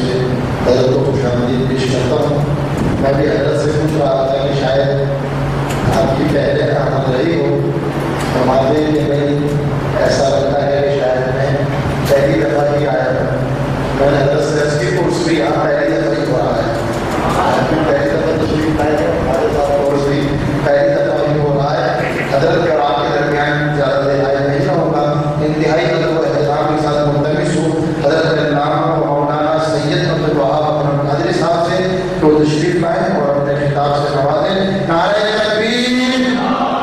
سے حضرت کو خوش آمدید پیش کرتا ہوں. میں بھی حضرت سے پوچھ رہا تھا کہ شاید آپ کی پہلے آمد رہی ہو، ہمارے لیے نہیں، ایسا لگتا ہے کہ شاید میں پہلی دفعہ ہی آیا ہوں. میں نے حضرت سے اس کی کورس بھی یہاں پہلی دفعہ ہی ہو رہا ہے. پہلی دفعہ تشریف لائے ہیں ہمارے ساتھ، کورس بھی پہلی دفعہ ہی ہو رہا ہے. حضرت کے اور آپ کے درمیان زیادہ دہائی نہیں ہوگا، انتہائی ادب و احترام کے ساتھ ملتمس ہوں حضرت علامہ مولانا سید عبد الوہاب قادری صاحب سے کہ وہ تشریف لائیں اور اپنے خطاب سے نوازیں. نعرہ تکبیر، نعرہ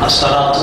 رسالت.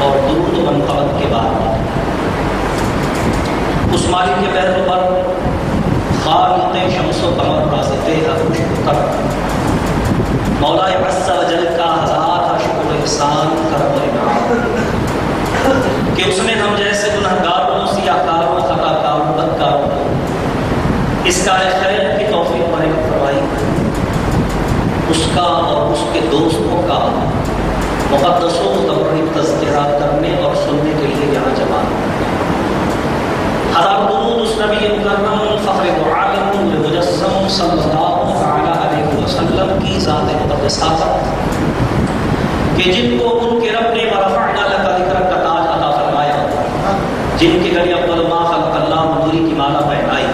اور درود و منقبت کے بعد اس مالک کے بہر پر خالق شمس و قمر رازق عرش پر مولا عز و جل کا ہزار شکر و احسان کرم و انعام کہ اس نے ہم جیسے گنہگاروں سیاہکاروں خطاکاروں بدکاروں کو اس کار خیر کی توفیق فراہم فرمائی، اس کا اور اس کے دوستوں کا مقدس و متبرک تذکرہ کرنے اور سننے کے لیے یہاں جمع۔ ہزار درود اس نبی مکرم فخر دو عالم صلی اللہ علیہ وسلم کی ذات مقدسہ پر کہ جن کو ان کے رب نے ورفعنا لک ذکرک کا تاج عطا فرمایا، جن کے گلے اول ما خلق اللہ نوری کی مالا پہنائی،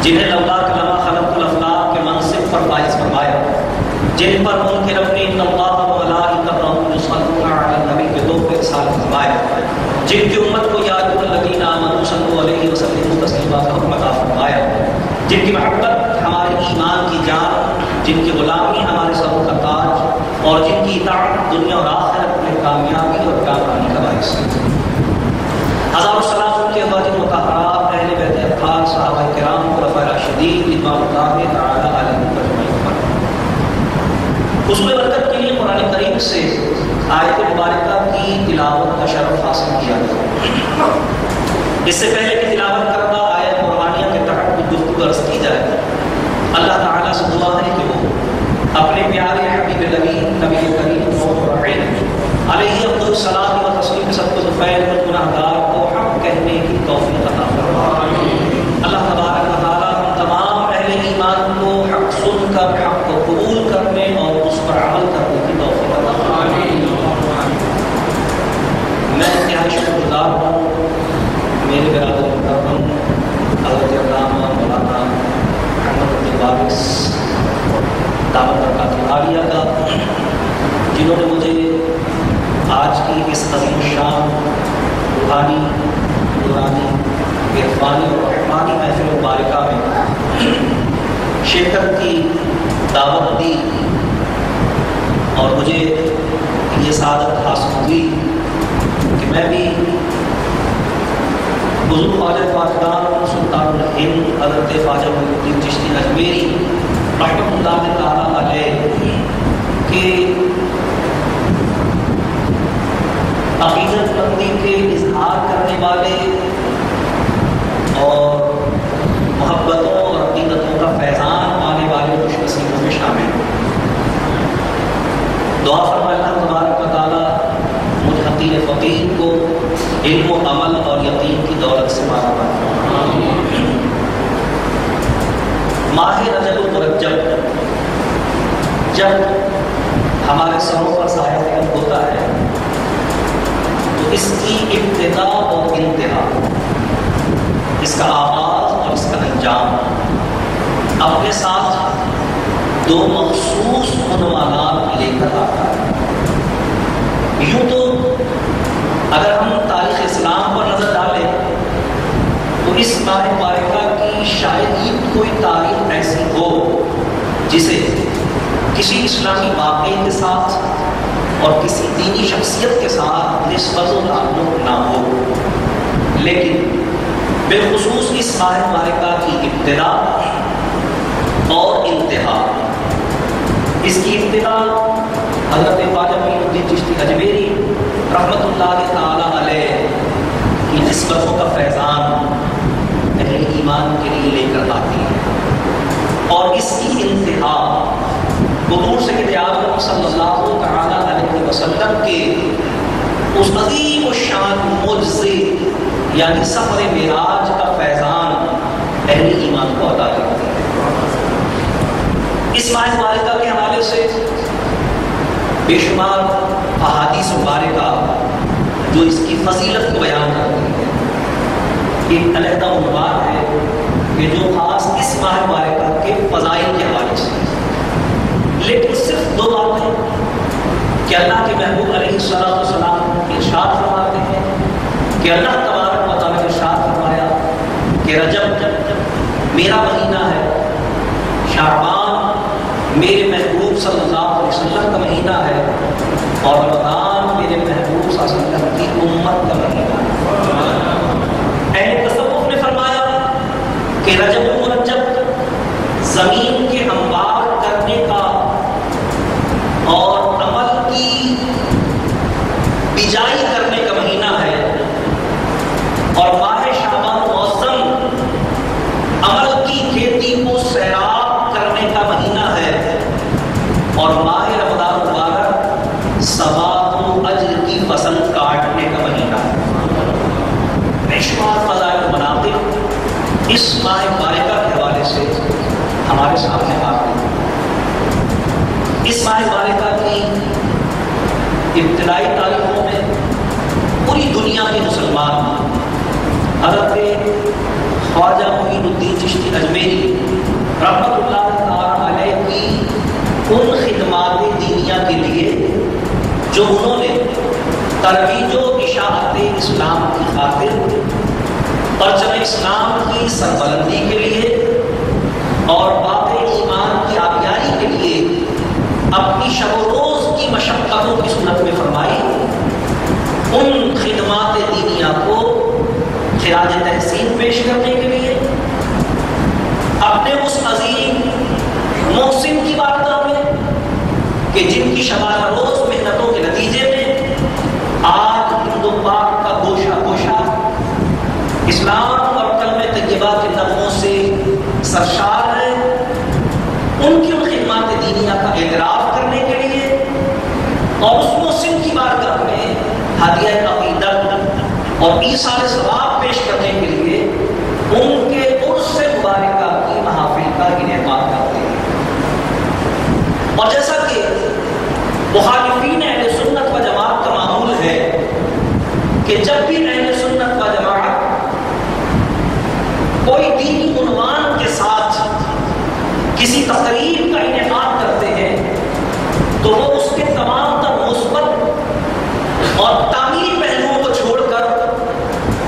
جنہیں لولا کلمہ خلق الافلاق کے منصب پر فائز فرمایا، جن پر ان کے رب نے ان اللہ و ملائکتہ یصلون علی النبی کے دو پہ ارسال فرمایا، جن کی امت کو یا ایھا الذین آمنوا صلوا علیہ وسلموا تسلیما کا حکم عطا فرمایا، جن کی محبت ہمارے ایمان کی جان، جن کی غلامی ہمارے سروں کا تاج، اور جن کی اطاعت دنیا اور آخرت میں کامیابی اور کامیابی کا باعث ہے۔ ہزاروں سلام ان کے ازواج مطہرات، اہل بیت اطہار، صحابہ کرام، خلفائے راشدین رضوان اللہ تعالی علیہم اجمعین پر۔ اس میں برکت کے لیے قرآن کریم سے آیت مبارکہ کی تلاوت کا شرف حاصل کیا گیا۔ اس سے پہلے کہ تلاوت کردہ آیت قرآنیہ کے تحت کچھ گفتگو عرض کی جائے، اللہ تعالیٰ سے دعا ہے کہ وہ اپنے پیارے حبیب نبی کریم علیہ افضل الصلاۃ و تسلیم سب کو ذوالفضل گنہگار کو حق کہنے کی توفیق عطا فرمائے۔ اللہ تبارک و تعالیٰ ہم تمام اہل ایمان کو حق سن کر حق کو قبول کرنے اور اس پر عمل کرنے کی توفیق عطا فرمائے۔ میں انتہائی شکر گزار ہوں میرے برادر محترم حضرت علامہ مولانا محمد عبد الوارث دعوت برکات عالیہ کا، جنہوں نے مجھے آج کی اس عظیم شان روحانی، نورانی، عرفانی اور رحمانی محفل مبارکہ میں شرکت کی دعوت دی، اور مجھے یہ سعادت حاصل ہوئی کہ میں بھی حضور خواجہ خواجگان سلطان الہند حضرت خواجہ معین الدین چشتی اجمیری رحمۃ اللہ تعالیٰ علیہ کے عقیدت مندی کے اظہار کرنے والے اور محبتوں اور عقیدتوں کا فیضان پانے والے خوش نصیبوں میں شامل ہیں۔ دعا فرمائے اللہ تبارک و تعالیٰ مجھ حقیر فقیر کو علم و عمل اور یقین کی دولت سے مالا مال۔ ماہ رجب المرجب جب ہمارے سروں پر سایہ فکن ہوتا ہے تو اس کی ابتدا اور انتہا، اس کا آغاز اور اس کا انجام اپنے ساتھ دو مخصوص عنوانات لے کر آتا ہے۔ یوں تو اگر ہم تاریخ اسلام پر نظر ڈالیں تو اس ماہ مبارکہ کی شاید ہی کوئی تاریخ ایسی ہو جسے کسی اسلامی واقعے کے ساتھ اور کسی دینی شخصیت کے ساتھ نسبت و تعلق نہ ہو، لیکن بالخصوص اس ماہ مبارکہ کی ابتدا اور انتہا، اس کی ابتدا حضرت خواجہ معین الدین چشتی اجمیری رحمۃ اللہ تعالی علیہ کی نسبتوں کا فیضان اہل ایمان کے لیے لے کر آتی ہے، اور اس کی انتہا حضور سید اعظم صلی اللہ تعالی علیہ وسلم کے اس عظیم الشان معجزے یعنی سفر معراج کا فیضان اہل ایمان کو عطا کرتی ہے۔ اس ماہ مبارکہ کے حوالے سے بے شمار احادیث مبارکہ جو اس کی فضیلت کو بیان کرتی ہے، ایک علیحدہ عنوان ہے کہ جو خاص اس ماہ مبارکہ کے فضائل کے حوالے سے، لیکن صرف دو باتیں کہ اللہ کے محبوب علیہ الصلوۃ والسلام ارشاد فرماتے ہیں کہ اللہ تبارک و تعالیٰ نے ارشاد فرمایا کہ رجب میرا مہینہ ہے، شعبان میرے محبوب صلی اللہ علیہ وسلم کا مہینہ ہے، اور رمضان میرے محبوب صلی اللہ علیہ وسلم کی امت کا مہینہ ہے۔ اہل تصوف نے فرمایا کہ رجب المرجب زمین کے ہموار کرنے کا اور عمل کی بجائی کرنے کا مہینہ ہے، اور ماہ شعبان معظم عمل کی کھیتی کو سیراب کرنے کا مہینہ ہے، اور ماہ رمضان مبارک ثواب و اجر کی فصل کاٹنے کا مہینہ ہے۔ بے شمار فضائل و مناقب اس ماہ مبارکہ کے حوالے سے ہمارے سامنے آ گئی۔ اس ماہ مبارکہ کی ابتدائی تاریخوں میں پوری دنیا کے مسلمان حضرت خواجہ معین الدین چشتی اجمیری رحمۃ اللہ تعالیٰ علیہ کی ان خدمات دینیہ کے لیے جو انہوں نے ترویج و اشاعت اسلام کی خاطر پرچم اسلام کی سربلندی کے لیے اور باب ایمان کی آبیاری کے لیے اپنی شب و روز کی مشقتوں کی صورت میں فرمائی، ان خدمات دینیہ کو خراج تحسین پیش کرنے کے لیے اپنے اس عظیم محسن کی بارگاہ میں کہ جن کی شبانہ روز محنتوں کے نتیجے میں آج ہند و پاک کا گوشہ گوشہ اسلام اور کلمہ طیبہ کے نغموں سے سرشار ہے، ان کی ان خدمات دینیہ کا اعتراف کرنے کے لیے اور اس محسن کی بارگاہ میں ہدیہ عقیدت اور ایثار ثواب پیش کرنے کے لیے ان کے عرس مبارکہ کی محافل کا انعقاد کرتے ہیں۔ اور جیسا کہ مخالفین اہل سنت و جماعت کا معمول ہے کہ جب بھی اہل سنت و جماعت کوئی دینی عنوان کے ساتھ کسی تقریب کا انعقاد کرتے ہیں تو وہ اس کے تمام تر مثبت اور تعمیری پہلوؤں کو چھوڑ کر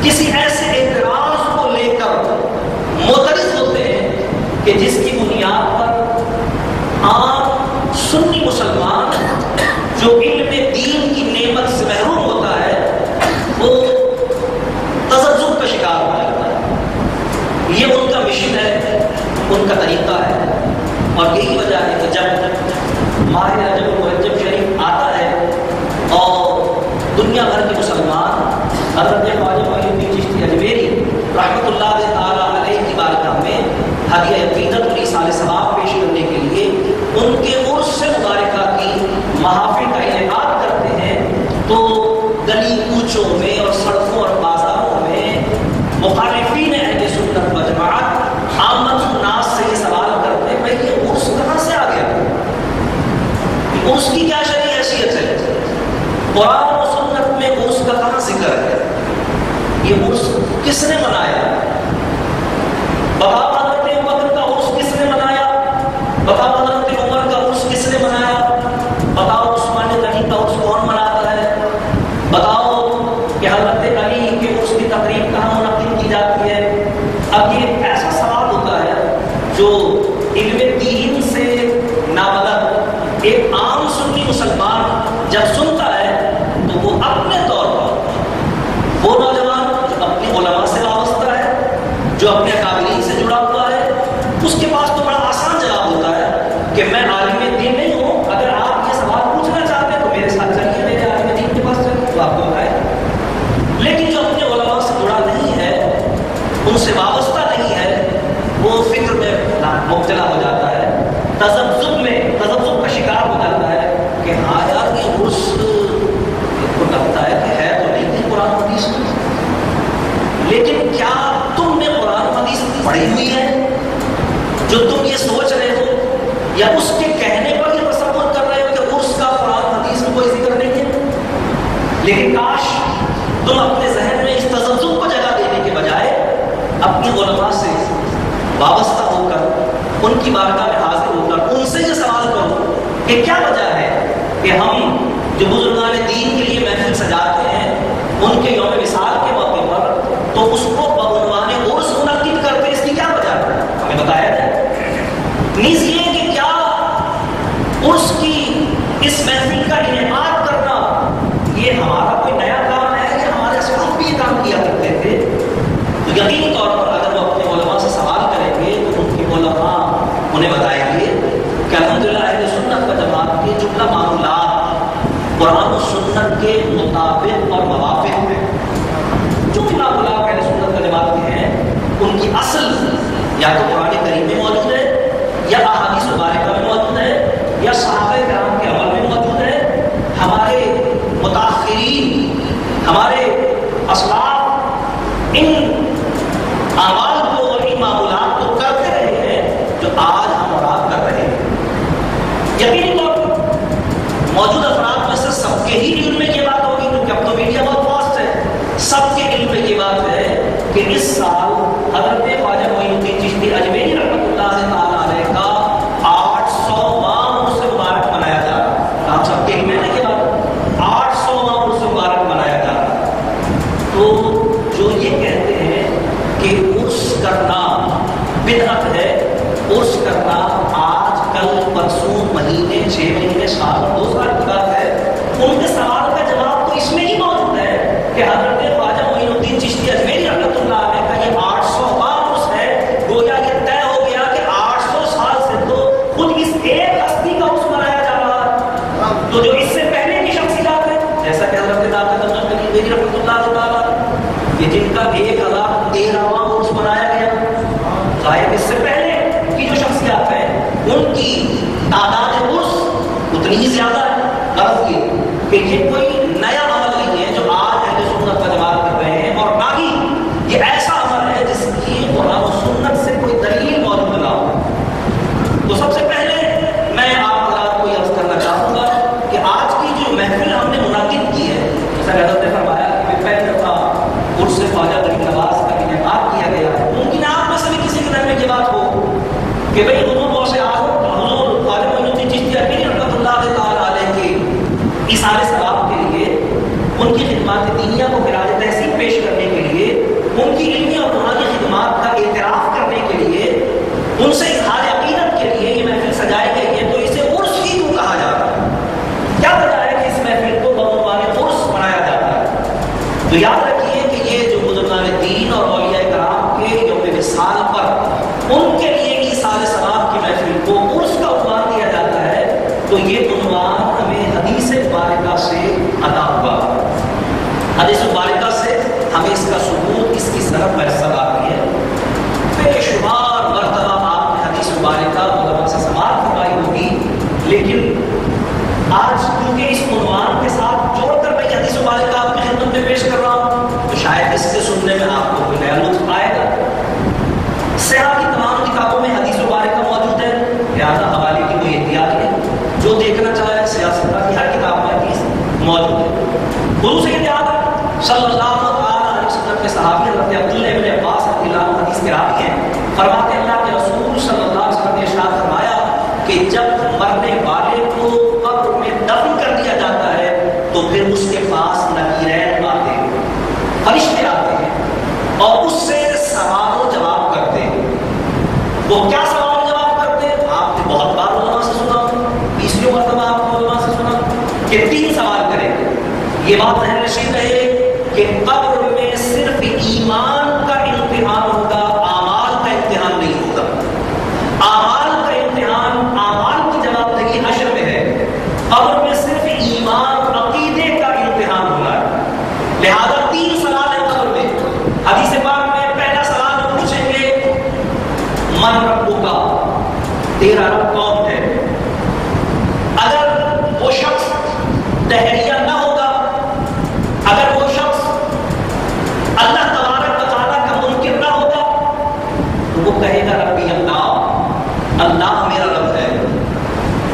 کسی ایسے اعتراض کو لے کر معترض ہوتے ہیں کہ جس کی بنیاد پر عام سنی مسلمان جو علم دین کی نعمت سے محروم ہوتا ہے وہ تذبذب کا شکار ہو جاتا ہے۔ یہ ان کا مشن ہے، ان کا طریقہ ہے، اور یہی وجہ ہے کہ جب ماہ رجب المرجب شریف آتا ہے اور دنیا بھر کے مسلمان حضرت خواجہ معین الدین چشتی اجمیری رحمۃ اللہ تعالیٰ علیہ کی بارگاہ میں ہدیہ عقیدت اور ایثار ثواب پیش کرنے کے لیے ان کے عرس مبارکہ کی محافل کا انعقاد کرتے ہیں تو گلی کوچوں میں اور سڑکوں اور بازاروں میں مخالفین اہل سنت و جماعت عامت الناس سے یہ سوال کرتے ہیں بھائی یہ عرس کہاں سے آ گیا؟ عرس کی کیا شرعی حیثیت ہے؟ قرآن و سنت میں عرس کا کہاں ذکر ہے؟ یہ عرس کس نے منایا؟ بتاؤ حضرت ابوبکر کا عرس کس نے منایا؟ بتاؤ حضرت عمر کا عرس کس نے منایا؟ بتاؤ عثمان غنی کا عرس کون مناتا ہے؟ بتاؤ کہ حضرت علی کے عرس کی تقریب کہاں منعقد کی جاتی ہے؟ اب یہ ایسا سوال ہوتا ہے جو علم دین سے نابلد ایک عام سنی مسلمان جب سنتا ہے تو وہ اپنے طور پر وہ نوجوان جو اپنے علماء سے وابستہ ہے، جو اپنے اکابرین سے جڑا ہوا ہے، اس کے پاس تو بڑا آسان جواب ہوتا ہے کہ میں عالم دین نہیں ہوں، اگر آپ یہ سوال پوچھنا چاہتے ہیں تو میرے ساتھ چلیے، میرے عالم دین کے پاس چلیے تو آپ کو بتائے۔ لیکن جو اپنے علماء سے جڑا نہیں ہے، ان سے وابستہ نہیں ہے، وہ فکر میں مبتلا ہو جاتا ہے، تذبذب کا شکار ہو جاتا ہے کہ ہاں یار یہ عرس کو لگتا ہے کہ ہے تو نہیں قرآن حدیث میں، لیکن کیا تم نے قرآن حدیث پڑھی ہوئی ہے جو تم یہ سوچ رہے ہو، یا اس کے کہنے پر یہ تصور کر رہے ہو کہ عرس کا قرآن حدیث میں کوئی ذکر نہیں ہے؟ لیکن کاش تم اپنے ذہن میں اس تذبذب کو جگہ دینے کے بجائے اپنی علماء سے وابستہ ہو کر ان کی بارگاہ میں حاضر ہو کر ان سے یہ سوال کرو کہ کیا وجہ ہے کہ ہم جو بزرگان دین کے لیے محفل سجاتے ہیں ان کے یوم وصال کے موقع پر تو اس کو بعنوان عرس منعقد کرتے، اس کی کیا وجہ ہے؟ ہمیں بتایا جائے۔ نیز یہ کہ کیا عرس کی اس محفل کا انعقاد کرنا یہ ہمارا کوئی نیا کام ہے کہ ہمارے اسلاف بھی یہ کام کیا کرتے تھے؟ تو یقینی طور پر اگر وہ اپنے علماء سے سوال کریں گے تو ان کے علماء انہیں بتائیں گے کہ الحمدللہ اہل سنت و جماعت کے جملہ معمولات قرآن و سنت کے مطابق اور موافق ہیں۔ جو بھی معمولات اہل سنت و جماعت کے ہیں ان کی اصل یا تو قرآن کریم میں موجود ہے، یا احادیث مبارکہ میں موجود ہے، یا صحابہ کرام کے عمل میں موجود ہے۔ ہمارے متاخرین، ہمارے اسلاف ان اعمال کو اور ان معمولات کو کرتے رہے ہیں جو آج ہم بدعت ہے عرس کرنا آج کل پرسوں مہینے 6 مہینے سال 2 سال کی بات ہے. ان کے سوال کا جواب تو اس میں ہی موجود ہے کہ حضرت خواجہ معین الدین چشتی اجمیری رحمۃ اللہ علیہ کا یہ 800واں عرس ہے. گویا یہ طے ہو گیا کہ 800 سال سے تو خود اس ایک ہستی کا عرس منایا جا رہا ہے. تو جو اس سے پہلے کی شخصیات ہے جیسا کہ حضرت رحمۃ اللہ تعالیٰ یہ جن کا 1013واں عرس منایا گیا، ظاہر اس سے پہلے کی جو شخصیات ہیں ان کی تعداد عرس اتنی ہی زیادہ ہے. غرض یہ کہ یہ کوئی نیا عمل نہیں ہے جو آج اہل سنت و جماعت کر رہے ہیں، اور نہ ہی یہ ایسا عمل ہے جس کی قرآن و سنت سے کوئی دلیل موجود نہ ہو. تو سب سے پہلے میں آپ حضرات کو یہ عرض کرنا چاہوں گا کہ آج کی جو محفل ہم نے منعقد کی ہے، جیسا کہ حضرت نے فرمایا کہ پہلے دفعہ عرس خواجہ غریب نواز کا انعقاد کیا گیا ہے. ممکن ہے آپ میں سے بھی کسی کے ذہن میں یہ بات ہو کہ بھئی حضور غوث اعظم حضور خواجہ معین الدین چشتی اجمیری رحمۃ اللہ تعالیٰ علیہ کے ایثار ثواب کے لیے، ان کی خدمات دینیہ کو خراج تحسین پیش کرنے کے لیے، ان کی علمی اور روحانی خدمات کا اعتراف کرنے کے لیے، ان سے اظہار عقیدت کے لیے یہ محفل سجائی گئی ہے. تو اسے عرس ہی کیوں کہا جاتا ہے؟ کیا وجہ ہے کہ اس محفل کو بعنوان عرس منایا جاتا ہے؟ تو یاد رکھیے کہ یہ جو بزرگان دین اور اولیاء کرام کے یوم وصال پر ان کے لیے ایثار ثواب کی محفل کو عرس کا عنوان دیا جاتا ہے، تو یہ عنوان ہمیں حدیث مبارکہ سے عطا ہوا. حدیث مبارکہ سے ہمیں اس کا ثبوت، اس کی سند میسر آتی ہے. بے شمار مرتبہ آپ نے حدیث مبارکہ علماء سے سماعت فرمائی ہوگی، لیکن آج کیونکہ اس عنوان کے ساتھ جوڑ کر میں حدیث مبارکہ آپ کی خدمت میں پیش کر رہا ہوں تو شاید اس سے سننے میں آپ کو کوئی نیا لطف آئے گا. سیاح کی تمام کتابوں میں حدیث مبارکہ موجود ہے، لہٰذا حوالے کی کوئی احتیاط نہیں. جو دیکھنا چاہے سیاست کی ہر کتاب میں حدیث موجود ہے. حضور سید اعظم صلی اللہ علیہ وسلم کے صحابی حضرت عبداللہ ابن عباس رضی اللہ عنہ حدیث کے راوی ہیں، فرماتے ہیں اللہ کے رسول صلی اللہ علیہ وسلم نے ارشاد فرمایا کہ جب مرنے والے کو قبر میں دفن کر دیا جاتا ہے تو پھر اس کے پاس نکیرین آتے ہیں، فرشتے آتے ہیں اور اس سے سوال و جواب کرتے ہیں. وہ کیا سوال و جواب کرتے ہیں؟ آپ نے بہت بار علماء سے سنا، 20ویں مرتبہ آپ نے علماء سے سنا کہ 3 سوال کریں گے. یہ بات ذہن نشین رہے کہ قبر میں صرف ایمان کا امتحان ہوگا، اعمال کا امتحان نہیں ہوگا. اعمال کا امتحان، اعمال کی جواب دہی حشر میں ہے. قبر میں صرف ایمان، عقیدے کا امتحان ہوگا. لہذا 3 سوال ہیں قبر میں. حدیث پاک میں پہلا سوال پوچھیں گے من ربک، تیرا رب کون ہے؟ اگر وہ شخص دہریہ نہ ہوگا، اگر وہ شخص اللہ تبارک و تعالیٰ کا منکر نہ ہوگا تو وہ کہے گا ربی اللہ، اللہ میرا رب ہے.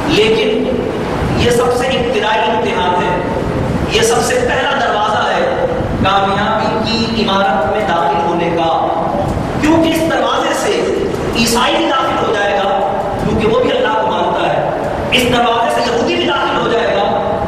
لیکن یہ سب سے ابتدائی امتحان ہے، یہ سب سے پہلا دروازہ ہے کامیابی کی عمارت میں داخل ہونے کا. کیونکہ اس دروازے سے عیسائی بھی داخل ہو جائے گا کیونکہ وہ بھی اللہ کو مانتا ہے. اس دروازے سے یہودی بھی داخل ہو جائے گا،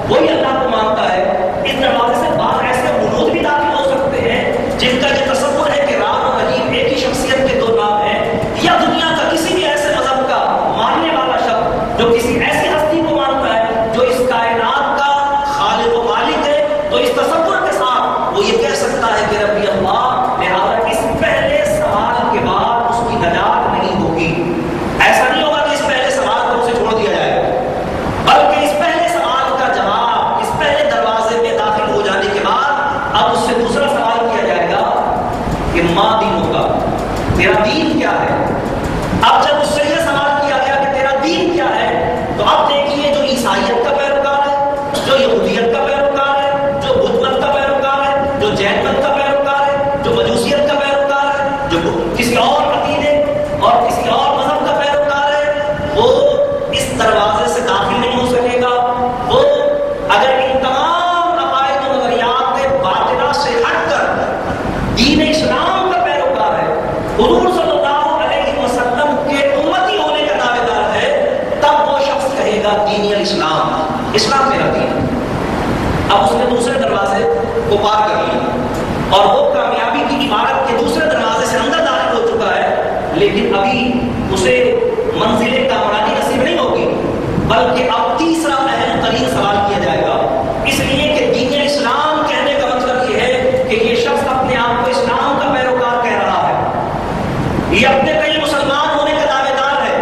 وہی اللہ کو مانتا ہے. اس دروازے سے بعض ایسے ملوک بھی داخل ہو سکتے ہیں جن کا یہ تصور ہے کہ رام اور رحیم ایک ہی شخصیت کے 2 نام ہیں، یا دنیا کا کسی بھی ایسے مذہب کا ماننے والا شخص جو کسی ایسی ہستی کو مانتا ہے جو اس کائنات کا خالق و مالک ہے، تو اس تصور کے ساتھ وہ یہ کہہ سکتا ہے کہ ربی اللہ. لہٰذا اس پہلے سوال کے بعد اس کی نجات نہیں ہوگی. ایسا نہیں ہوگا کہ اس پہلے سوال کو اسے چھوڑ دیا جائے، بلکہ اس پہلے سوال کا جواب، اس پہلے دروازے میں داخل ہو جانے کے بعد اب اس سے دوسرا سوال کیا جائے گا کہ ماں دین ہوگا، تیرا دین کیا ہے. اب جب اس سے یہ سوال کیا گیا کہ تیرا دین کیا ہے، تو اب دیکھیے جو عیسائیت کا پیروکار ہے، جو یہودیت کا پیروکار ہے، جو بدھ مت کا پیروکار ہے، جو جین مت کا پیروکار ہے، جو مجوسیت کا پیروکار ہے، جو کسی اور عقیدے اور کسی اور لیکن ابھی اسے منزل کامرانی نصیب نہیں ہوگی، بلکہ اب تیسرا اہم ترین سوال کیا جائے گا، اس لیے کہ دین اسلام کہنے کا مطلب یہ ہے کہ یہ شخص اپنے آپ کو اسلام کا پیروکار کہہ رہا ہے، یہ اپنے کئی مسلمان ہونے کا دعوے دار ہے،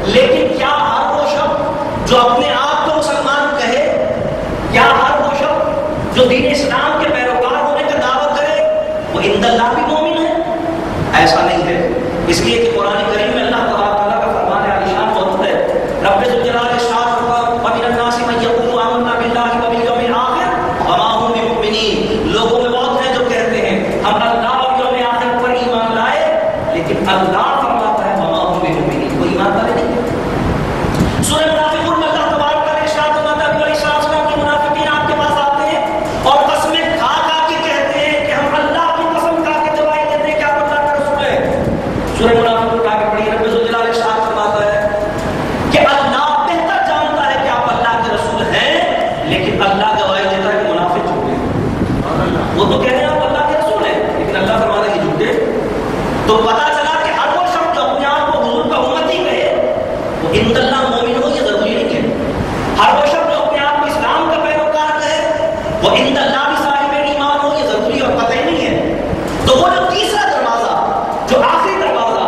لیکن کیا ہر وہ شخص جو اپنے آپ کو مسلمان کہے، کیا ہر وہ شخص جو دین اسلام کے پیروکار ہونے کا دعویٰ کرے وہ عند اللہ بھی مومن ہے؟ ایسا نہیں ہے، اس لیے کہ قرآن کریم میں اللہ تعالیٰ کا فرمان عالیشان موجود ہے، رب ذوالجلال ارشاد فرماتا ہے وَمِنَ النَّاسِ مَن يَقُولُ آمَنَّا بِاللَّهِ وَبِالْيَوْمِ الْآخِرِ وَمَا هُم بِمُؤْمِنِينَ، لوگوں میں بہت ہیں جو کہتے ہیں ہم اللہ اور یوم آخر پر ایمان لائے، لیکن اللہ فرماتا ہے وَمَا هُم بِمُؤْمِنِينَ، وہ ایمان والے نہیں۔ سورہ منافقون میں اللہ تبارک کا ارشاد فرماتا ہے علیہ السلام کے منافقین آپ کے پاس آتے ہیں اور قسمیں کھا کھا کے کہتے ہیں کہ ہم اللہ کی قسم کھا کے گواہی دیتے ہیں کہ آپ اللہ کا رسول ہے۔ سورہ منافقون کا آگے پڑھیے، رب ذوالجلال ارشاد فرماتا ہے کہ اللہ بہتر جانتا ہے کہ آپ اللہ کے رسول ہیں، لیکن اللہ گواہی دیتا ہے کہ منافق جھوٹے ہیں۔ وہ تو کہہ رہے ہیں آپ اللہ کے رسول ہیں، لیکن اللہ فرماتا ہے کہ جھوٹے۔ تو پتہ چلا کہ ہر وہ شخص جو اپنے آپ کو حضور کا امتی کہے وہ عند اللہ مومن ہو، یہ ضروری نہیں ہے۔ ہر وہ شخص جو اپنے آپ کو اسلام کا پیروکار کہے وہ عند اللہ بھی صاحب ایمان ہو، یہ ضروری اور قطعی نہیں ہے۔ تو وہ جو تیسرا دروازہ، جو آخری دروازہ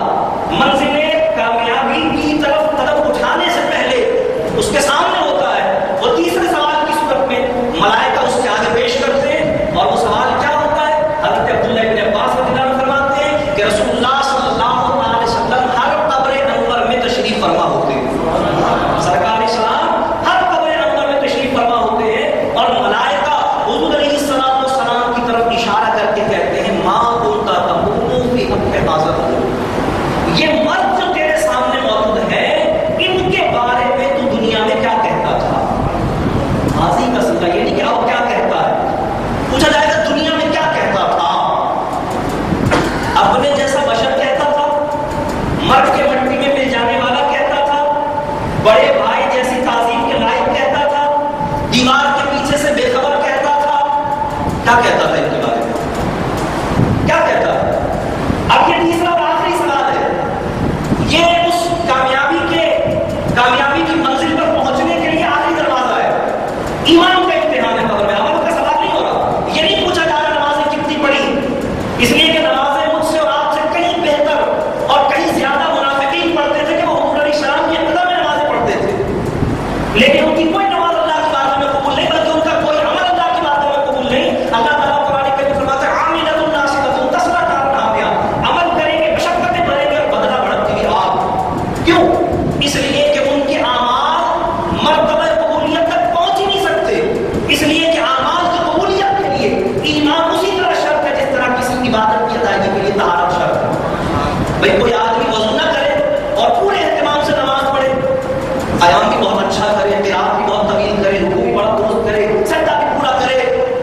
منزل کامیابی کی طرف قدم اٹھانے سے پہلے اس کے سامنے ہوتا ہے، وہ تیسرے سوال کی صورت میں ملائکہ اس کے آگے پیش کرتے ہیں، اور وہ سوال کیا ہوتا ہے؟ حضرت عبداللہ ابن عباس رضی اللہ عنہ فرماتے ہیں کہ رسول اللہ صلی اللہ علیہ وسلم ہر قبر انور میں تشریف فرما ہوتے ہیں، سرکار اسلام ہر قبر انور میں تشریف فرما ہوتے ہیں، اور ملائکہ حضور علیہ السلام کی طرف اشارہ کر کے کہتے ہیں ما کنت تقول فی حق حاضر، یہ مرد جو تیرے سامنے موجود ہے ان کے بارے میں تو دنیا میں کیا کہتا تھا؟ ماضی کا صیغہ، یہ نہیں کہ اب کیا کہتا ہے، پوچھا جائے گا دنیا میں کیا کہتا تھا؟ اپنے جیسا بشر کہتا تھا، مرد کے مٹی میں مل جانے والا کہتا تھا، بڑے بھائی جیسی تعظیم کے لائق کہتا تھا، دیوار کے پیچھے سے بے خبر کہتا تھا، کیا کہتا تھا ان کے بارے میں؟ کیا کہتا ہے؟ اب یہ تیسرا اور آخری سوال ہے، یہ اس کامیابی کی منزل پر پہنچنے کے لیے آخری دروازہ ہے، ایمان کا امتحان ہے قبر میں۔ عمل کا سوال نہیں ہو رہا، یہ نہیں پوچھا جا رہا نمازیں کتنی پڑھی، اس لیے کہ نمازیں مجھ سے اور آپ سے کہیں بہتر اور کہیں زیادہ منافقین پڑھتے تھے کہ وہ حضور علیہ السلام کی ابتدا میں نمازیں پڑھتے تھے، لیکن ان کی کوئی نماز اللہ کی باتوں میں قبول نہیں، بلکہ ان کا کوئی عمل اللہ کی باتوں میں قبول نہیں۔ اللہ تعالیٰ قرآن کریم میں فرماتا ہے عاملۃ ناصبۃ تصلیٰ نارا حامیہ، عمل کریں گے، مشقتیں بڑھیں گے اور بدلہ بڑھتی ہوئی آگ۔ کیوں؟ اس لیے کہ ان کے اعمال مرتبہ قبولیت تک پہنچ ہی نہیں سکتے، اس لیے کہ اعمال کی قبولیت کے لیے ایمان اسی طرح شرط ہے جس طرح کسی عبادت کی ادائیگی کے لیے طہارت شرط ہے۔ بھئی کوئی آدمی وضو نہ کرے اور پورے اہتمام سے نماز پڑھے، قیام بھی بہت اچھا کرے، قرات بھی بہت طویل کرے، رکوع بھی بڑا درست کرے، سجدہ بھی پورا کرے،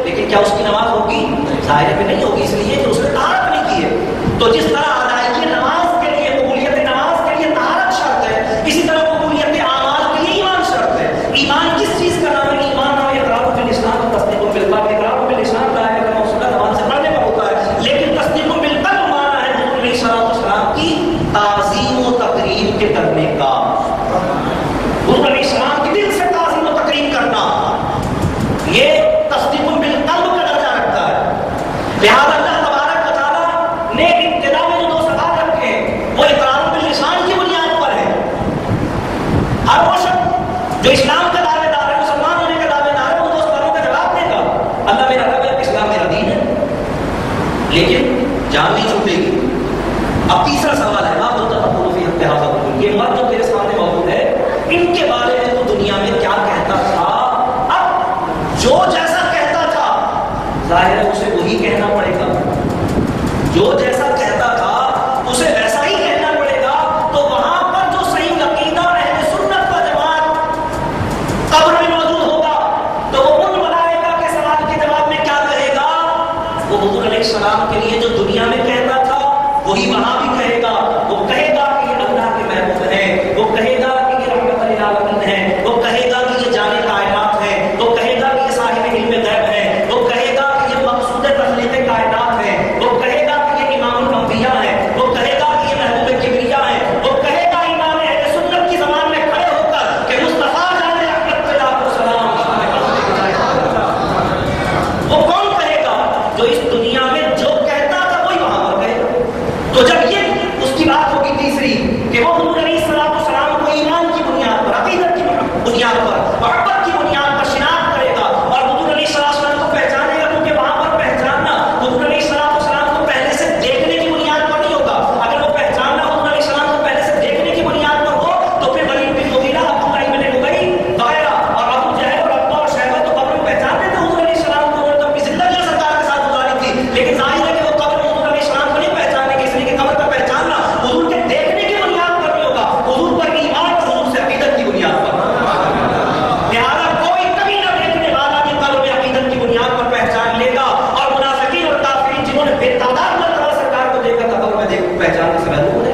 لیکن کیا اس کی نماز ہوگی؟ ظاہر میں نہیں ہوگی، اس لیے کہ اس نے طہارت نہیں کی ہے۔ تو جس طرح ادائیگی نماز کے لیے، قبولیت نماز کے لیے طہارت شرط ہے، اسی طرح قبولیت اعمال کے لیے ایمان شرط ہے۔ ایمان کس چیز کا نام ہے؟ ایمان نام اقرار باللسان و تصدیق بالقلب۔ اقرار باللسان لا الہ الا اللہ مسلم زبان سے پڑھنے کا ہوتا ہے، لیکن تصدیق بالقلب مانا ہے حضور علیہ السلام کی تعظیم و تقریب کے کرنے کا، حضور علیہ السلام کی دل سے تعظیم و تقریب کرنا، یہ تصدیق بالقلب کا درجہ رکھتا ہے۔ لہذا اللہ تبارک و تعالیٰ نے ابتدا میں جو دو سوال رکھے ہیں وہ اقرار باللسان کی بنیاد پر ہے۔ ہر وہ شخص جو اسلام کا دعوے دار ہے، مسلمان ہونے کا دعوے دار ہے، وہ دو سوالوں کا جواب دے گا، اللہ میرا رب ہے، اسلام میرا دین ہے، لیکن جان نہیں چھوٹے گی۔ اب تیسرا سوال ہے آپ تقول فی حق حاضر، یہ مرد جو تیرے سامنے موجود ہے ان کے بارے میں تو دنیا میں کیا کہتا تھا؟ اب جو جیسا کہتا تھا ظاہر ہے اسے وہی کہنا پڑے گا، جو جیسا کہتا تھا اسے ویسا ہی کہنا پڑے گا۔ تو وہاں پر جو صحیح عقیدہ اہل سنت و جماعت قبر میں موجود ہوگا تو وہ ان ملائکہ کے سوال کے جواب میں کیا کہے گا؟ وہ حضور علیہ السلام کے لیے جو دنیا میں کہتا تھا وہی وہاں بھی کہے گا۔ وہ کہے گا کہ یہ اللہ کے محبوب ہیں، وہ کہے گا کہ یہ رحمت للعالمین ہیں، وہ کہے گا کہ یہ جامع کائنات ہیں، وہ کہے گا کہ یہ صاحب علم غیب ہیں، وہ کہے گا کہ یہ مقصود تخلیق کائنات ہیں، وہ کہے گا کہ یہ امام الانبیاء ہیں، وہ کہے گا کہ یہ محبوب کبریا ہیں، کہ وہ حضور علیہ السلام کو ایمان کی بنیاد پر، عقیدت کی بنیاد پر، محبت کی بنیاد پر شناخت کرے گا اور حضور علیہ السلام کو پہچانے گا، کیونکہ وہاں پر پہچاننا حضور علیہ السلام کو پہلے سے دیکھنے کی بنیاد پر نہیں ہوگا. اگر وہ پہچاننا حضور علیہ السلام کو پہلے سے دیکھنے کی بنیاد پر ہو تو پھر ولید بن مغیرہ، عبداللہ بن ابی وغیرہ اور ابو جہل اور عتبہ اور شیبہ تو قبر میں پہچانتے تھے حضور علیہ السلام کو، انہوں نے اپنی زندگی سرکار کے ساتھ گزاری تھی، لیکن ظاہر ہے کہ وہ قبر میں حضور علیہ السلام کو نہیں پہچاننے کے، اس لیے کہ قبر کا پہچاننا حضور کے دیکھنے کی بنیاد پر نہیں ہوگا، حضور پر ایمان اور حضور سے عقیدت کی بنیاد پر. لہٰذا کوئی کبھی نہ دیکھنے والا بھی قبر میں عقیدت کی بنیاد پر پہچان لے گا، اور منافقین اور کافرین جنہوں نے بے تعداد مرتبہ سرکار کو دیکھا تھا قبر میں پہچاننے سے محروم ہے.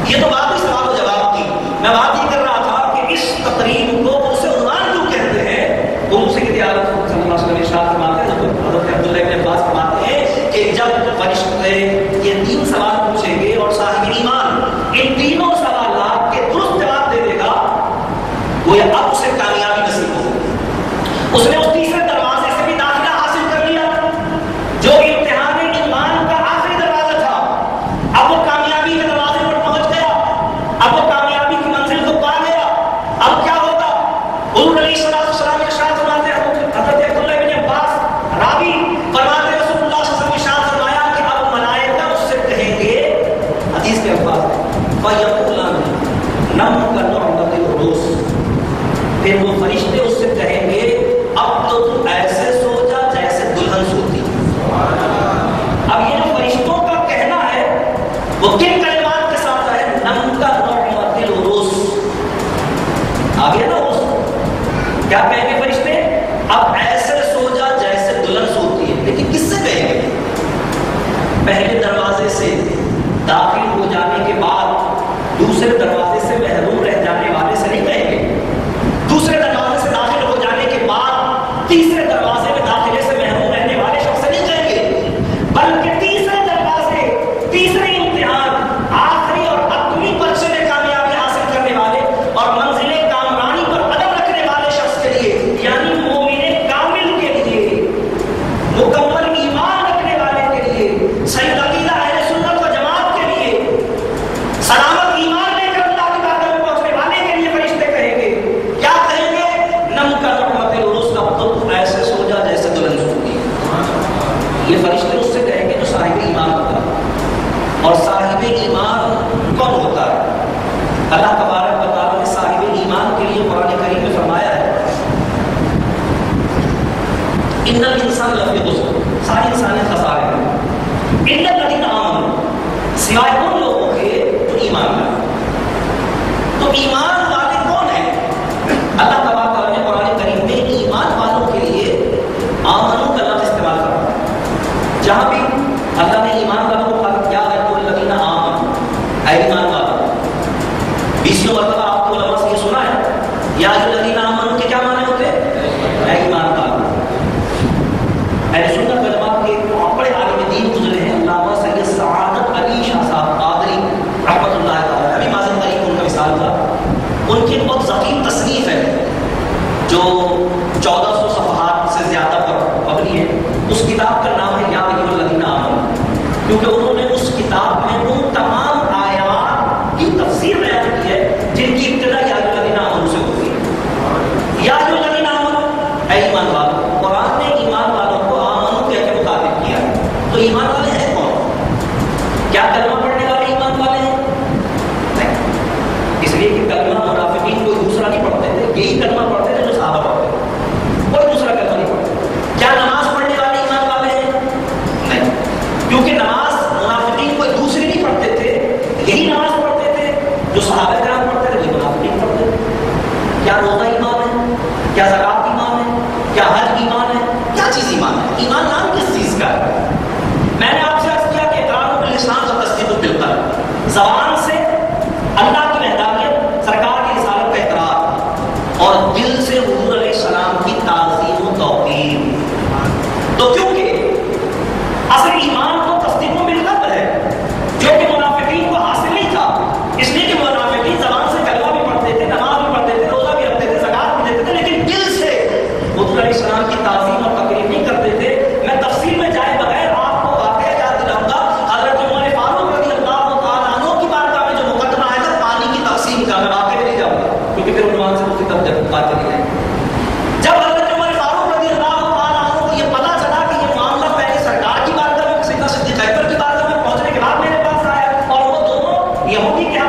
یہ تو بات ہی سوال و جواب تھی. میں بات یہ کر رہا تھا کہ اس تقریب کو اسے عنوان کیوں کہتے ہیں. وہ سے کی عالم صلی اللہ علیہ وسلم ارشاد فرماتے ہیں، حضرت عبداللہ ابن عباس فرماتے ہیں کہ جب فرشتے یہ 3 سوال پوچھیں گے اور صاحب ایمان ان تینوں سوالات کے درست جواب دے دے گا، وہ اب اسے کامیابی نصیب ہوگی. اس نے اس تیسرے دروازے سے بھی داخلہ حاصل کر لیا جو امتحان ایمان کا آخری دروازہ تھا. اب وہ کامیابی کے دروازے پر پہنچ گیا، اب وہ کامیابی کی منزل کو پا گیا. اب کیا ہوگا؟ حضور علیہ السلام ارشاد فرماتے ہیں، حضرت عبداللہ ابن عباس راوی فرماتے ہیں رسول اللہ صلی اللہ علیہ وسلم ارشاد فرمایا کہ اب ملائکہ اس سے کہیں گے، حدیث کے الفاظ فَيَقُولَانِ نَمْ كَنُعْمَةِ الْعُرُوسِ، پھر وہ فرشتے اس سے کہیں گے اب تو تم ایسے سو جا جیسے دلہن سوتی. اب یہ جو فرشتوں کا کہنا ہے وہ کن کلمات کے ساتھ ہے؟ نَمْ كَنُعْمَةِ الْعُرُوسِ. آ گیا نا اس کیا کہیں گے فرشتے؟ اب ایسے سو جا جیسے دلہن سوتی ہے. لیکن کس سے کہیں گے؟ پہلے دروازے سے داخل ہو جانے کے بعد دوسرے دروازے سے محروم رہ جانے والے سے نہیں کہیں گے. دوسرے دروازے سے داخل ہو جانے کے بعد تیسرے دروازے میں داخلے سے محروم رہنے والے شخص سے نہیں کہیں گے، بلکہ تیسرے دروازے، تیسرے امتحان، آخری اور حتمی پرچے میں کامیابی حاصل کرنے والے اور منزل کامرانی پر قدم رکھنے والے شخص کے لیے، یعنی مومن کامل کے لیے، مکمل ایمان رکھنے والے کے لیے، صحیح عقیدہ اہل سنت و جماعت کے لیے، سلامت ایمان لے کر اللہ کی بارگاہ میں پہنچنے والے کے لیے فرشتے کہیں گے. کیا کہیں گے؟ نم کا نعمت العروس، اب تو تم ایسے سو جا جیسے دلہن سوتی. یہ فرشتے اس سے کہیں گے جو صاحب ایمان ہوتا ہے. اور صاحب ایمان کون ہوتا ہے؟ اللہ تبارک و تعالیٰ نے صاحب ایمان کے لیے قرآن کریم میں فرمایا ہے ان الانسان لفی خسر، ساری انسانیت خسارے میں، الا الذین آمنوا، سوائے ان لوگوں کے جو ایمان لائے. تو ایمان والے کون ہیں؟ اللہ تبارک تعالیٰ نے قرآن کریم میں ایمان والوں کے لیے آمنو کا لفظ استعمال کرا ہے. جہاں بھی اللہ نے ایمان والوں کو خاطب کیا ہے تو الذین آمنوا، اے ایمان والوں. 20 مرتبہ آپ کو علماء سے یہ سنا ہے یا الذین آمنوا کے کیا معنی ہوتے ہیں؟ اے ایمان والوں. اہل سنت و جماعت کے بڑے عالم دین گزرے ہیں علامہ سید سعادت علی شاہ صاحب قادری رحمۃ اللہ تعالیٰ، ابھی ماضی قریب ان کا مثال تھا. ان کی بہت ذخیر تصنیف ہے جو 1400 صفحات سے زیادہ پر مبنی ہے. اس کتاب کا نام ہے یا ایھا الذین آمنوا، کیونکہ انہوں نے اس کتاب میں ان تمام آیات کی تفسیر بیان کی ہے جن کی ابتدا یا ایھا الذین آمنوا سے ہوتی ہے. یا ایھا الذین آمنوا، اے ایمان والوں. قرآن نے ایمان والوں کو آمنو کہہ کے مخاطب کیا. تو ایمان والے ہیں کون؟ کیا کلمہ پڑھنے والے ایمان والے ہیں؟ نہیں. اس لیے کہ کلمہ منافقین کوئی دوسرا نہیں پڑھتے تھے، یہی کلمہ پڑھتے تھے جو صحابہ پڑھتے تھے، کوئی دوسرا کلمہ نہیں پڑھتے. کیا نماز پڑھنے والے ایمان والے ہیں؟ نہیں. کیونکہ نماز منافقین کوئی دوسری نہیں پڑھتے تھے، یہی نماز پڑھتے تھے جو صحابہ کرام پڑھتے تھے، وہی منافقین پڑھتے تھے. کیا روزہ ایمان ہے؟ کیا زکات ایمان ہے؟ کیا حج ایمان ہے؟ کیا چیز ایمان ہے؟ ایمان نام کس چیز کا ہے؟ میں نے آپ سے عرض کیا کہ اقرار باللسان و تصدیق بالقلب، زبان سے اللہ کی وحدانیت، سرکار کی رسالت کا اقرار، اور دل سے حضور علیہ السلام کی تعظیم و توقیر. تو کیونکہ اصل ایمان تو تصدیق بالقلب ہے جو کہ منافقین کو حاصل نہیں تھا، اس لیے کہ منافقین زبان سے کلمہ بھی پڑھتے تھے، نماز بھی پڑھتے تھے، روزہ بھی رکھتے تھے، زکات بھی دیتے تھے، لیکن دل سے حضور علیہ السلام کی تعظیم اور تقریر نہیں کرتے تھے. میں تفصیل میں جائے بغیر آپ کو واقعہ یاد دلاؤں گا. حضرت عمر فاروق رضی اللہ تعالیٰ عنہ کی بارگاہ میں جو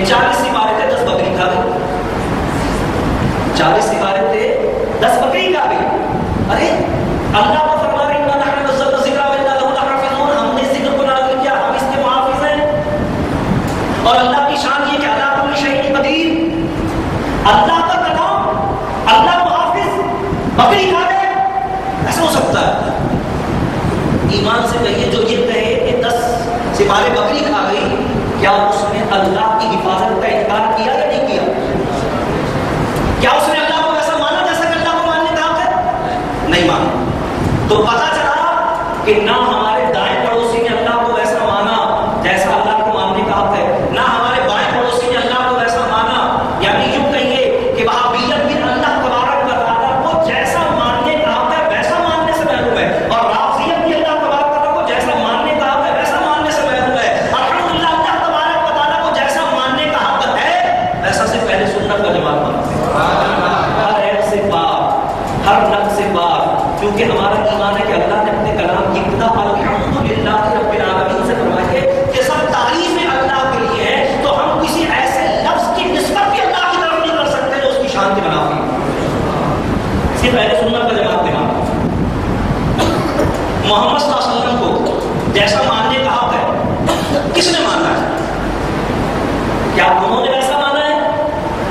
کہ 40 سپارے تھے 10 بکری کھا گئی. 40 سپارے تھے 10 بکری کھا گئی. ارے اللہ کو فرما رہے ہیں نحن نزلنا الذکر وانا له لحافظون، ہم نے ذکر کو نازل کیا، ہم اس کے محافظ ہیں. اور اللہ کی شان یہ کہ اللہ کل شیء قدیر، اللہ کا کلام، اللہ محافظ، بکری کھا گئے، ایسا ہو سکتا ہے؟ ایمان سے کہیے جو یہ کہے کہ 10 سپارے بکری کھا گئی، کیا اس نے اللہ کی حفاظت کا انکار کیا یا نہیں کیا؟ کیا اس نے اللہ کو ویسا مانا جیسا کہ اللہ کو ماننے کا حق ہے؟ نہیں مانا. تو پتا چلا کہ نہ ہمارے دائیں پڑوسی نے اللہ کو ویسا مانا جیسا اللہ کو ماننے کا حق ہے، نہ ہمارے بائیں پڑوسی نے اللہ کو ویسا مانا. یعنی یوں کہیے کہ وہابیت بھی اللہ تبارک و تعالیٰ کو جیسا ماننے کا حق ہے ویسا ماننے سے محروم ہے، اور رافضیت بھی اللہ تبارک و تعالیٰ کو جیسا ماننے کا حق ہے ویسا ماننے سے محروم ہے. الحمدللہ اللہ تبارک و تعالیٰ کو جیسا ماننے کا حق ہے ویسا سے پہلے سنت کا جماعت مانتے ہیں، ہر عیب سے پاک، ہر نقص سے پاک، کیونکہ ہمارا ایمان ہے کہ اللہ نے اپنے کلام کی ابتدا الحمدللہ رب العالمین سے فرمائی ہے کہ سب تعریفیں اللہ کے لیے ہیں. تو ہم کسی ایسے لفظ کی نسبت بھی اللہ کی طرف نہیں کر سکتے جو اس کی شان کے منافی ہے. صرف اہل سنت کا جماعت کے مانتے محمد صلی اللہ علیہ وسلم کو جیسا ماننے کا حق ہے کس نے مانا ہے؟ کیا انہوں نے ویسا مانا ہے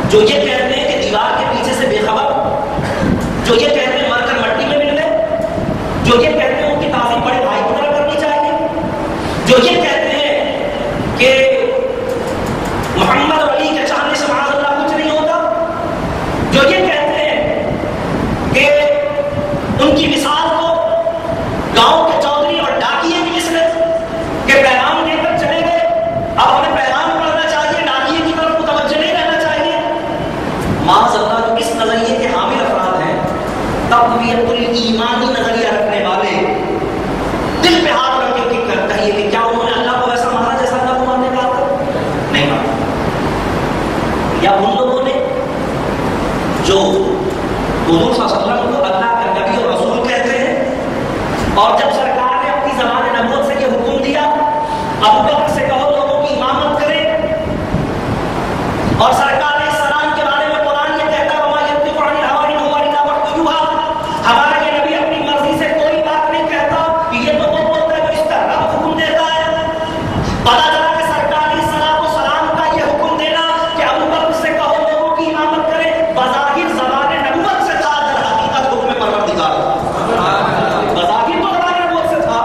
جو یہ کہتے ہیں کہ دیوار کے پیچھے سے بے خبر، جو یہ کہتے ہیں مر کر مٹی میں مل گئے، جو یہ کہتے ہیں ان کی تعظیم بڑے بھائی کی طرح کرنی چاہیے، جو یہ کہتے ہیں کہ محمد اور علی کے چاہنے سے معاذ اللہ کچھ نہیں ہوتا، جو یہ کہتے ہیں کہ ان کی مثال کو گاؤں کے چودھری اور ڈاکیے کی مثل کہ پیغام دے کر چلے گئے، اب ہمیں پیغام پڑھنا چاہیے، ڈاکیے کی طرف متوجہ نہیں رہنا چاہیے. معاذ اللہ جو اس نظریے کے حامل افراد ہیں، تقویت الایمانی نظریہ رکھنے والے، دل پہ ہاتھ رکھ کے کہیے کہ کیا انہوں نے اللہ کو ایسا مانا جیسا اللہ کو ماننے کا حق ہے؟ نہیں مانا. یا ان لوگوں نے جو حضور صلی اللہ علیہ وسلم کو اللہ کا نبی اور رسول کہتے ہیں، اور جب سرکار نے اپنی زمان نبوت سے یہ حکم دیا ابو بکر سے کہو لوگوں کی امامت کرے، اور سرکار نے السلام کے بارے میں قرآن یہ کہتا ہے وما ينطق عن الهوى ان هو الا وحي يوحى، ہمارا یہ نبی اپنی مرضی سے کوئی بات نہیں کہتا، یہ تو وہ بولتا ہے وہ اس کا رب حکم دیتا ہے. پتا چلا کہ سرکار نے السلام کا یہ حکم دینا کہ ابو بکر سے کہو لوگوں کی امامت کرے بظاہر زبان نبوت سے تھا، در حقیقت حکم پروردگار تھا. بظاہر تو زبان نبوت سے تھا،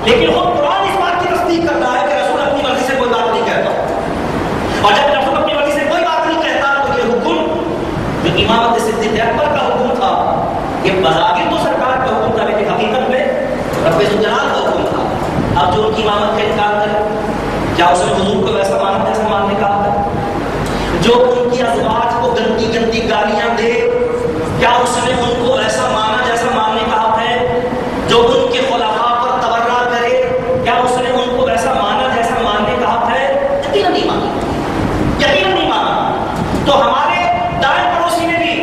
لیکن خود قرآن اس بات کی تصدیق کر رہا ہے کہ رسول اپنی مرضی سے کوئی بات نہیں کہتا. اور جب رسول اپنی مرضی سے کوئی بات نہیں کہتا تو یہ حکم جو امامت صدیق اکبر کا حکم تھا، یہ بظاہر تو سرکار کا حکم تھا لیکن حقیقت میں رب ذوالجلال کا حکم تھا. اب جو ان کی امامت کا انکار کرے، کیا اس نے حضور کو ویسا مانا جیسا ماننے کا حق ہے؟ جو ان کی ازواج کو گندی گندی گالیاں دے، کیا اس نے ان کو ایسا مانا جیسا ماننے کا حق ہے؟ جو ان کے خلفاء پر تبرہ کرے، کیا اس نے ان کو ویسا مانا جیسا ماننے کا حق ہے؟ یقیناً نہیں مانا، یقیناً نہیں مانا. تو ہمارے دائیں پڑوسی نے بھی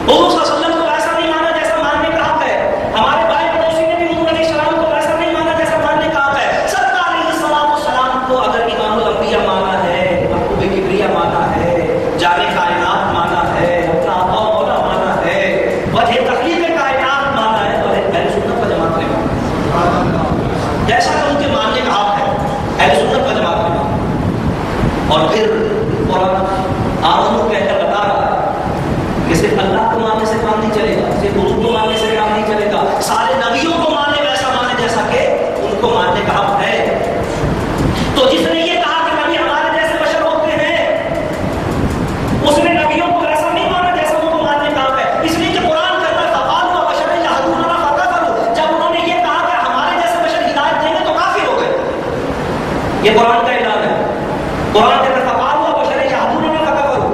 حضور صلی اللہ علیہ وسلم کو ایسا نہیں مانا جیسا ماننے کا حق ہے، ہمارے بائیں پڑوسی نے بھی حضور علیہ السلام کو ایسا نہیں مانا جیسا ماننے کا حق ہے. سرکار علیہ السلام کو اگر امام الانبیاء مانا ہے، محبوب کبریا مانا ہے، جامع کائنات مانا ہے، اپنا آقا و مولا مانا ہے، وجہ تخلیق کائنات مانا ہے، تو اہل سنت کا جماعت نے مانا جیسا کہ ان کے ماننے کا حق ہے، اہل سنت کا جماعت نے مانا. اور پھر قرآن آمنو کہہ کر بتا رہا ہے کہ صرف اللہ کو ماننے سے کام نہیں چلے گا، صرف حضور کو ماننے سے کام نہیں چلے گا، سارے نبیوں کو ماننے ویسا مانے جیسا کہ ان کو ماننے کا حق ہے. تو جس نے یہ کہا کہ نبی ہمارے جیسے بشر ہوتے ہیں، اس نے نبیوں کو ایسا نہیں مانا جیسا ان کو ماننے کا حق ہے. اس لیے کہ قرآن کہتا ہے فقالوا بشر یہدوننا فکفروا، جب انہوں نے یہ کہا کہ ہمارے جیسے بشر ہدایت دیں گے تو کافر ہو گئے. یہ قرآن کا اعلان ہے. قرآن کہتا ہے فقالوا بشر یہدوننا فکفروا،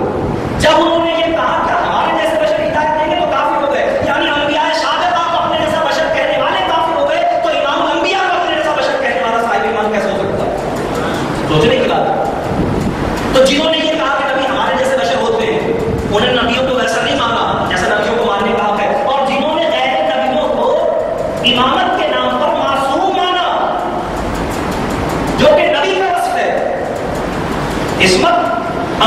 جب انہوں نے یہ کہا کہ ہمارے جیسے بشر ہدایت دیں گے تو کافر ہو گئے. یعنی انبیاء صادقہ کو اپنے جیسا بشر کہنے والے کافر ہو گئے، تو امام انبیاء کو اپنے جیسا بشر کہنے والا صاحب ایمان کیسے ہو سکتا ہے؟ سوچنے کی بات ہے. تو جنہوں نے یہ کہا کہ نبی ہمارے جیسے بشر ہوتے ہیں، انہیں نبیوں کو ویسا نہیں مانا جیسا نبیوں کو ماننے کا حق ہے. اور جنہوں نے غیر نبیوں کو امامت کے نام پر معصوم مانا، جو کہ نبی کا وصف ہے، عصمت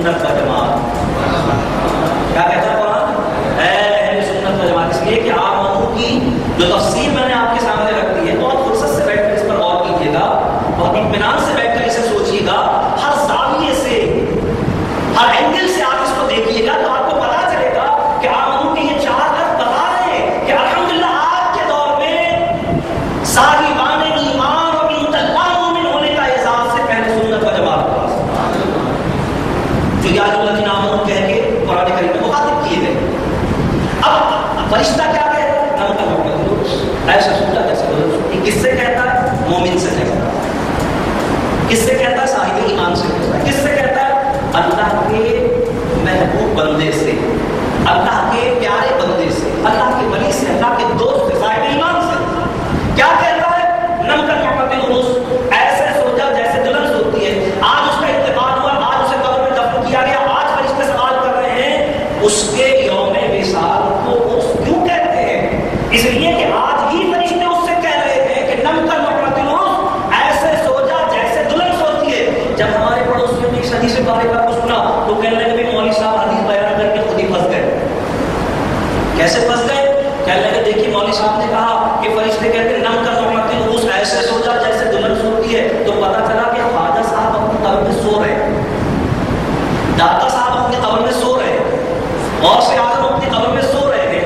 سنت و جماعت. کیا کہتا ہے قرآن؟ اے اہل سنت و جماعت. اس لیے کہ آمنو کی جو تفسیر میں نے آپ کے سامنے رکھ دی ہے، بہت فرصت سے بیٹھ کر اس پر غور کیجیے گا، بہت اطمینان سے بیٹھ کر اسے سوچیے گا، ہر زاویے سے، ہر اینگل سے آپ اس کو دیکھیے گا، تو آپ کو پتا چلے گا کہ آمنو کے یہ 4 لفظ بتا رہے ہیں کہ الحمدللہ آج کے دور میں صاحبان ایمان اور متقی مومن ہونے کا اعزاز سے پہلے سنت و جماعت کا جو یا الذین آمنوا کہہ کے قرآن کریم میں مخاطب کیے گئے. اب فرشتہ کیا کہتا ہے؟ نم کا محمد ایسا سوچا جیسے یہ کس سے کہتا ہے؟ مومن سے کہتا ہے. کس سے کہتا ہے؟ صاحب ایمان سے کہتا ہے. کس سے کہتا ہے؟ اللہ کے محبوب بندے سے، اللہ کے پیارے بندے سے، اللہ کے ولی سے، اللہ کے دوست سے، صاحب ایمان سے. کیا کہتا ہے؟ نم کا محمد ایسے سوچا جیسے دلہن سوچتی ہے. آج اس کا انتقال ہوا، آج اسے قبر میں دفن کیا گیا، آج فرشتے سوال کر رہے ہیں اس کے یوم وصال کو اس کیوں کہتے ہیں؟ اس لیے کہ آج ہی فرشتے اس سے کہہ رہے ہیں کہ نم کا محمد ایسے سوچا جیسے دلہن سوچتی ہے. جب ہمارے پڑوسیوں نے اس حدیث مبارکہ کو سنا تو کہنے لگے کہ مولوی صاحب حدیث بیان کر کے خود ہی پھنس گئے. کیسے پھنس گئے؟ کہنے لگے دیکھیے مولوی صاحب نے کہا کہ فرشتے کہتے ہیں نم کا محمد ایسے سوچا جیسے دلہن سوچتی ہے، تو پتا چلا کہ خواجہ صاحب اپنی قبر میں سو رہے ہیں، داتا صاحب اپنی قبر میں سو رہے ہیں، غوث اعظم اپنی قبر میں سو رہے ہیں.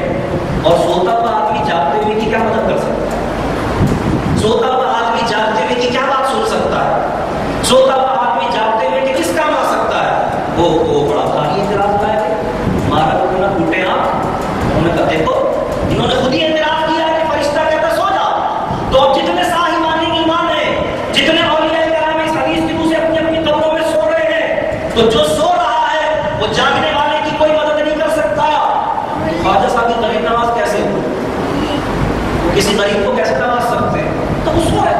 اور سوتا ہوا آدمی جاگتے ہوئے کی کیا مدد کر سکتا ہے؟ سوتا ہوا آدمی جاگتے ہوئے کی کیا بات سن سکتا ہے؟ سوتا ہوا آدمی جاگتے ہوئے کی کس کام آ سکتا ہے؟ وہ بڑا بھاری اعتراض لائے تھے، مارا کو نہ ٹوٹے آپ. انہوں نے کہا دیکھو انہوں نے خود ہی اعتراض کیا ہے کہ فرشتہ کہتا سو جا. تو اب جتنے صاحبان ایمان ہیں، جتنے اولیاء کرام اس حدیث کی روح سے اپنی اپنی قبروں میں سو رہے ہیں، تو جو سو رہا ہے وہ جاگنے والے کی کوئی مدد نہیں کر سکتا. خواجہ صاحب کی غریب نواز کیسے ہو؟ وہ کسی غریب کو کیسے نواز سکتے ہیں؟ تو وہ سو ہے.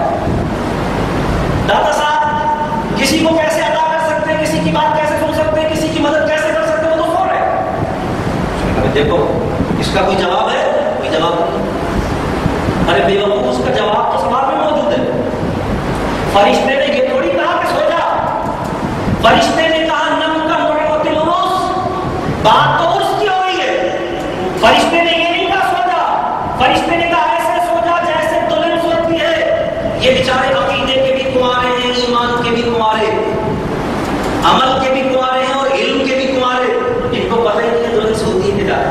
داتا صاحب کسی کو کیسے ادا کر سکتے ہیں، کسی کی بات کیسے سن سکتے ہیں، کسی کی مدد کیسے کر سکتے ہیں؟ وہ تو سو ہے. دیکھو اس کا کوئی جواب ہے؟ کوئی جواب نہیں. ارے بے وقوف، اس کا جواب تو سوال میں موجود ہے. فرشتے نے یہ تھوڑی کہا کہ سو جا. فرشتے نے کہا نم کا محمد العرس، بات تو عرس کی ہو رہی ہے. فرشتے نے یہ نہیں کہا سو جا، فرشتے نے کہا ایسے سو جا جیسے دلہن سوتی ہے. یہ بیچارے عقیدے کے بھی کنوارے ہیں، ایمان کے بھی کنوارے، عمل کے بھی کنوارے ہیں اور علم کے بھی کنوارے. ان کو پتہ ہی نہیں ہے دلہن سوتی ہے کیا.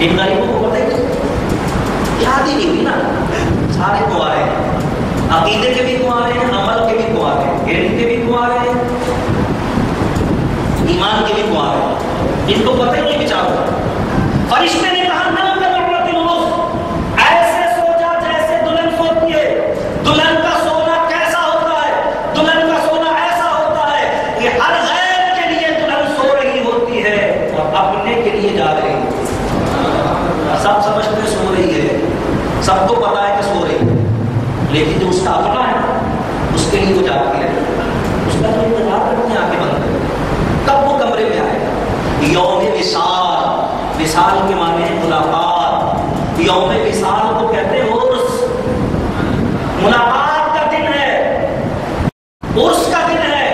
ان غریبوں کو پتہ ہی نہیں، یاد ہی نہیں ہوئی نا. سارے کنوارے ہیں، عقیدے کے بھی کنوارے ہیں، عمل کے بھی کنوارے ہیں، علم کے بھی کنوارے ہیں، ایمان کے بھی کنوارے ہیں. ان کو پتہ ہی نہیں بیچاروں. فرشتے نے کہا نم کا محمد العرس ایسے سوچا جیسے دلہن سوتی ہے. دلہن کا سونا کیسا ہوتا ہے؟ دلہن کا سونا ایسا ہوتا ہے کہ ہر غیر کے لیے دلہن سو رہی ہوتی ہے اور اپنے کے لیے جا رہی ہے. سب سمجھتے ہیں سو رہی ہے، سب کو پتا ہے کہ سو رہی ہے، لیکن جو اس کا اپنا ہے اس کے لیے وہ جاتی ہے. اس کا تو انتظار کرتے ہیں آنکھیں بند کر کب وہ کمرے میں آئے گا. یوم وصال، وصال کے معنی ہے ملاقات. یوم وصال کو کہتے ہیں عرس. ملاقات کا دن ہے، عرس کا دن ہے.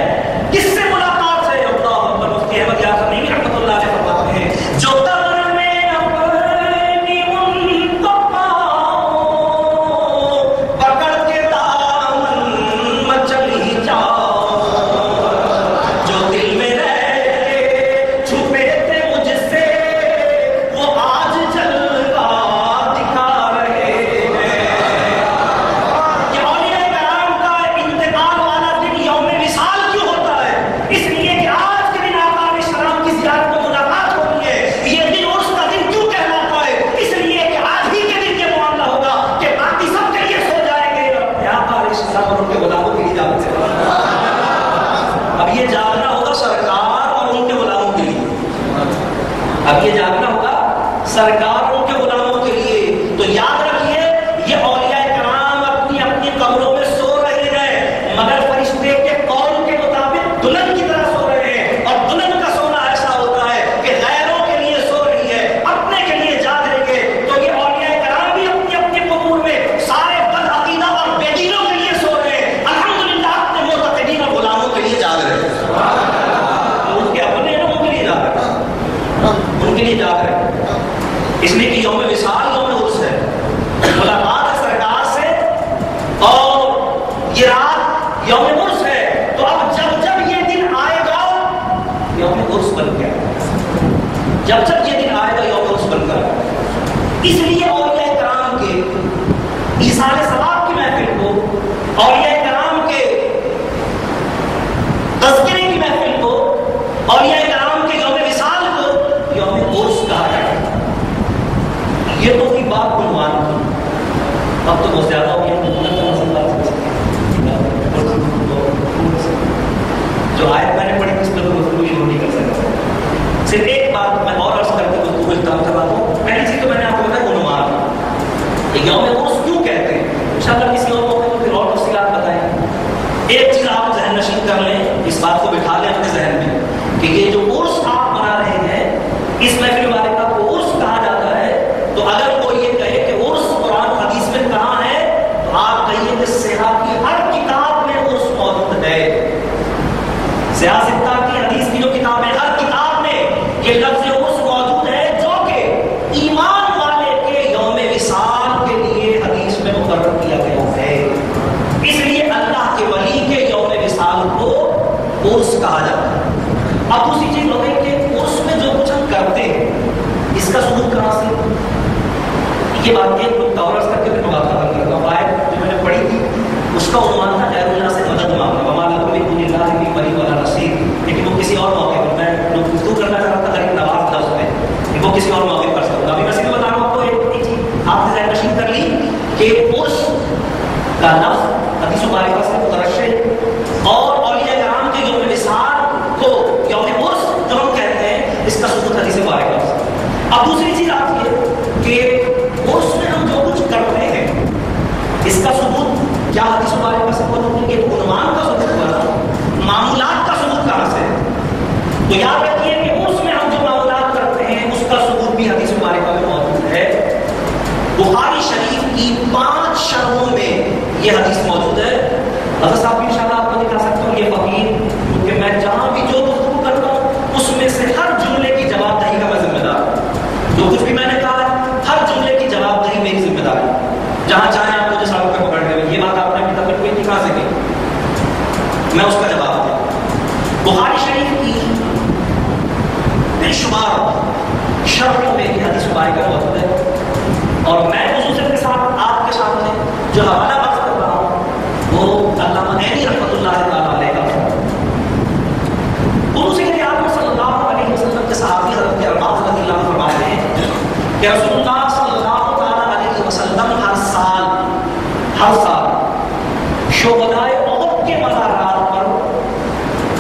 کس سے ملاقات ہے؟ اللہ اکبر. مفتی احمد یاسر نعیمی رحمۃ اللہ علیہ فرماتے ہیں جو یہ ایک چیز آپ ذہن نشین کر لیں، اس بات کو بٹھا لیں اپنے ذہن میں کہ یہ جو عرس آپ منا رہے ہیں، اس محفل مبارکہ کو عرس کہا جاتا ہے، تو اگر کوئی یہ کہے کہ عرس قرآن حدیث میں کہاں ہے، تو آپ کہیے کہ صحاح کی ہر کتاب میں عرس موجود ہے۔ صحاح ستہ کی حدیث کی جو کتاب ہے، ہر کتاب میں یہ لفظ عرس موجود ہے، جو کہ ایمان والے کے یوم وصال کے لیے حدیث میں مقرر کیا گیا ہے۔ اس لیے اللہ کے ولی کے یوم وصال کو عرس کہا جاتا ہے۔ اب دوسری چیز ہو گئی کہ عرس میں جو کچھ ہم کرتے ہیں، اس کا ثبوت کہاں سے؟ یہ بات ایک نقطہ اور کر کے پھر میں بات ختم کرتا ہوں۔ آیت جو میں نے پڑھی تھی اس کا عنوان تھا غیر اللہ سے مدد مانگنا، وما لکم من دون اللہ من ولی ولا نصیر، لیکن وہ کسی اور موقع پر میں گفتگو کرنا چاہ رہا تھا غریب نواز لفظ میں، کہ وہ کسی اور موقع پر سکتا۔ ابھی میں صرف بتا رہا ہوں آپ کو ایک چیز آپ نے ذہن نشین کر لی کہ عرس کا لفظ حدیث مبارکہ سے مترشح اور اولیاء کرام کے یوم وصال کو یوم عرس جو ہم کہتے ہیں، اس کا ثبوت حدیث مبارکہ سے۔ اب دوسری چیز آتی ہے کہ عرس میں ہم جو کچھ کرتے ہیں، اس کا ثبوت کیا حدیث مبارکہ سے موجود ہے؟ کہ عنوان کا ثبوت ہوا، معمولات کا ثبوت کہاں سے؟ تو یاد رکھیے کہ عرس میں ہم جو معمولات کرتے ہیں اس کا ثبوت بھی حدیث مبارکہ میں موجود ہے۔ بخاری شریف کی 5 شرحوں میں یہ حدیث موجود ہے۔ حضرت صاحب انشاءاللہ آپ کو دکھا سکتا ہوں یہ فقیر، کیونکہ میں جہاں بھی جو گفتگو کرتا ہوں اس میں سے ہر جملے کی جواب دہی کا میں ذمہ دار ہوں۔ جو کچھ بھی میں نے کہا ہے ہر جملے کی جواب دہی میری ذمہ داری ہے۔ جہاں چاہیں آپ مجھے سڑک پر پکڑ لیں، یہ بات آپ نے ابھی تک کوئی دکھا سکے، میں اس کا جواب دوں۔ بخاری شریف کی بے شمار شرحوں میں یہ حدیث مبارکہ موجود ہے، اور میں خصوصاً کے ساتھ آپ کے سامنے جو حوالہ بات کر رہا ہوں وہ علامہ عینی رحمۃ اللہ تعالیٰ علیہ کا ہے۔ دوسری کہ آپ صلی اللہ علیہ وسلم کے صحابی حضرت عباس رضی اللہ عنہ فرماتے ہیں کہ رسول اللہ صلی اللہ تعالیٰ علیہ وسلم ہر سال شہدائے احد کے مزارات پر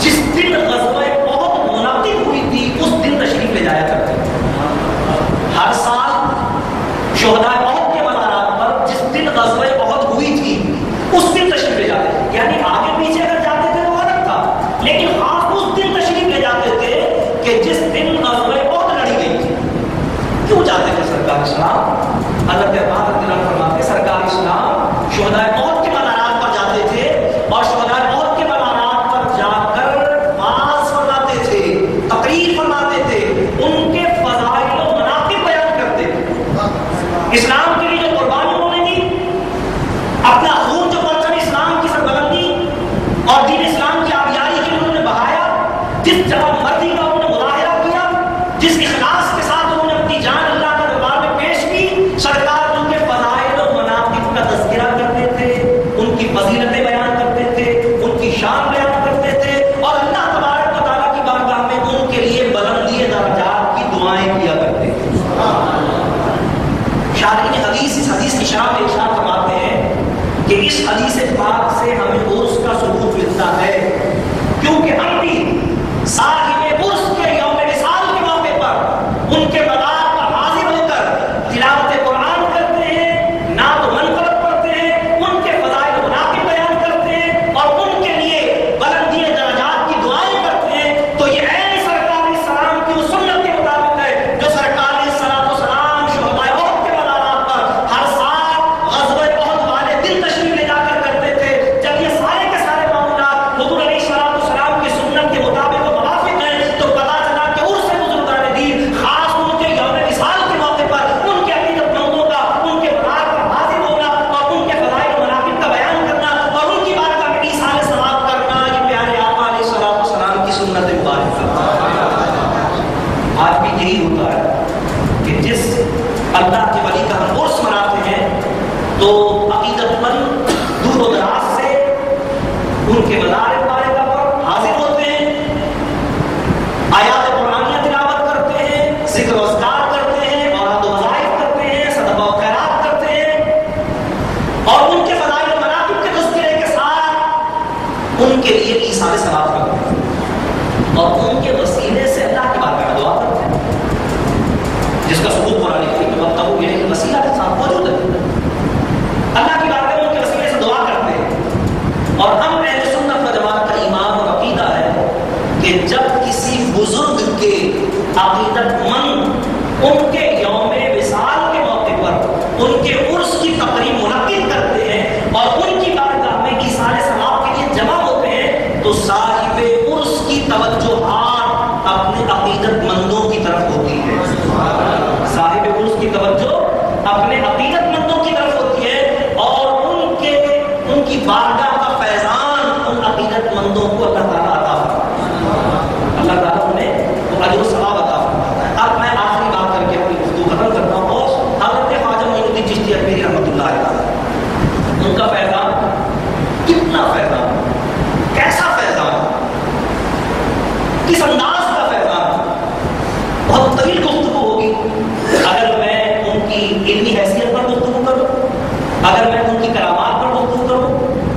جس دن غزوہ احد منعقد ہوئی تھی اس دن تشریف لے جایا کرتے ہیں۔ ہر سال شہدائے احد کے مزارات پر جس دن غزوہ احد ہوئی تھی اس دن تشریف لے جاتے تھے، یعنی آگے پیچھے اگر جاتے تھے تو الگ تھا، لیکن خاص اس دن تشریف لے جاتے تھے کہ جس دن غزوہ احد لڑی گئی تھی۔ کیوں جاتے تھے سرکار اسلام؟ حضرت عباس رضی اللہ عنہ فرماتے ہیں سرکار اسلام شہدائے احد کے مزارات پر جاتے تھے اور شہدائے احد کے مزارات پر جا کر وعظ فرماتے تھے، تقریر فرماتے تھے، ان کے فضائل و مناقب بیان کرتے تھے۔ اسلام کے لیے جو قربانی انہوں نے دی، اپنا خون جو پرچم اسلام کی سربلندی اور دین اسلام کی آبیاری کے لیے انہوں نے بہایا، جس جگہ مردی کا انہوں نے مظاہرہ کیا، جس اخلاص کے ساتھ انہوں نے اپنی جان اللہ کے دربار میں پیش کی، سرکار ان کے فضائل و مناقب کا تذکرہ کرتے تھے، ان کی فضیلتیں بیان کرتے تھے، ان کی شان بیان کرتے تھے، اور اللہ تبارک و تعالیٰ کی بارگاہ میں ان کے لیے بلندی درجات کی دعائیں کیا کرتے تھے۔ شارحین حدیث اس حدیث کی شرح میں ارشاد فرماتے ہیں کہ اس حدیث پاک سے ہمیں عرس کا ثبوت ملتا ہے، کیونکہ ہم بھی صاحب عرس کے یوم وصال کے موقع پر ان کے مزار پر حاضر ہو کر تلاوت قرآن کرتے ہیں، نعت و منقبت پڑھتے ہیں، ان کے فضائل و مناقب بیان کرتے ہیں اور ان کے لیے بلندی درجات کی دعائیں کرتے ہیں۔ تو یہ عین سرکار اسلام کی اس سنت کے مطابق ہے جو سرکار صلاۃ والسلام شہدائے احد کے مزارات پر ہر سال غزوہ احد والے دن تشریف لے جا کر کرتے تھے۔ جب یہ سارے کے سارے معمولات حضور علیہ الصلوۃ والسلام کی سنت کے مطابق و موافق ہیں، تو پتہ چلا کہ عرس بزرگان دین خاص ان کے یوم وصال کے موقع پر ان کے عقیدت مندوں کا ان کے مزار پر حاضر ہونا اور ان کے فضائل و مناقب کا بیان کرنا اور ان کی بارگاہ میں ایصال ثواب کرنا، یہ پیارے آقا علیہ الصلوۃ والسلام کی سنت مبارکہ۔ آج بھی یہی ہوتا ہے کہ جس اللہ کے ولی کا ہم عرس مناتے ہیں تو عقیدت مند دور و دراز سے ان کے مزار مبارکہ پر حاضر ہوتے ہیں، آیات قرآنیہ تلاوت کرتے ہیں، ذکر و اذکار کرتے ہیں، اوراد و وظائف کرتے ہیں، صدقہ و خیرات کرتے ہیں، اور ان کے فضائل و مناقب کے تذکرے کے ساتھ ان کے لیے ایصال ثواب کرتے ہیں اور ان کے وسیلے سے اللہ کی بارگاہ میں دعا کرتے ہیں، جس کا ثبوت قرآن کریم میں مطلب یہ ہے کہ وسیلہ کے ساتھ موجود ہے، اللہ کی بارگاہ میں ان کے وسیلے سے دعا کرتے ہیں۔ اور ہم اہل سنت تو صاحب عرس کی توجہات اپنے عقیدت مندوں کی طرف ہوتی ہے. صاحب عرس کی توجہ اپنے عقیدت مندوں کی طرف ہوتی ہے اور ان کی بارگاہ کا فیضان ان عقیدت مندوں کو اللہ تعالیٰ عطا فرماتا ہے. اللہ تعالیٰ انہیں وہ اجر و ثواب عطا فرماتا ہے. اب میں آخری بات کر کے اپنی گفتگو ختم کرتا ہوں. اور حضرت خواجہ معین الدین چشتی اجمیری رحمۃ اللہ علیہ، ان کا فیضان کتنا فیضان، کیسا فیضان، کس انداز کا فیضان. بہت طویل گفتگو ہوگی اگر میں ان کی علمی حیثیت پر گفتگو کروں، اگر میں ان کی کرامات پر گفتگو کروں،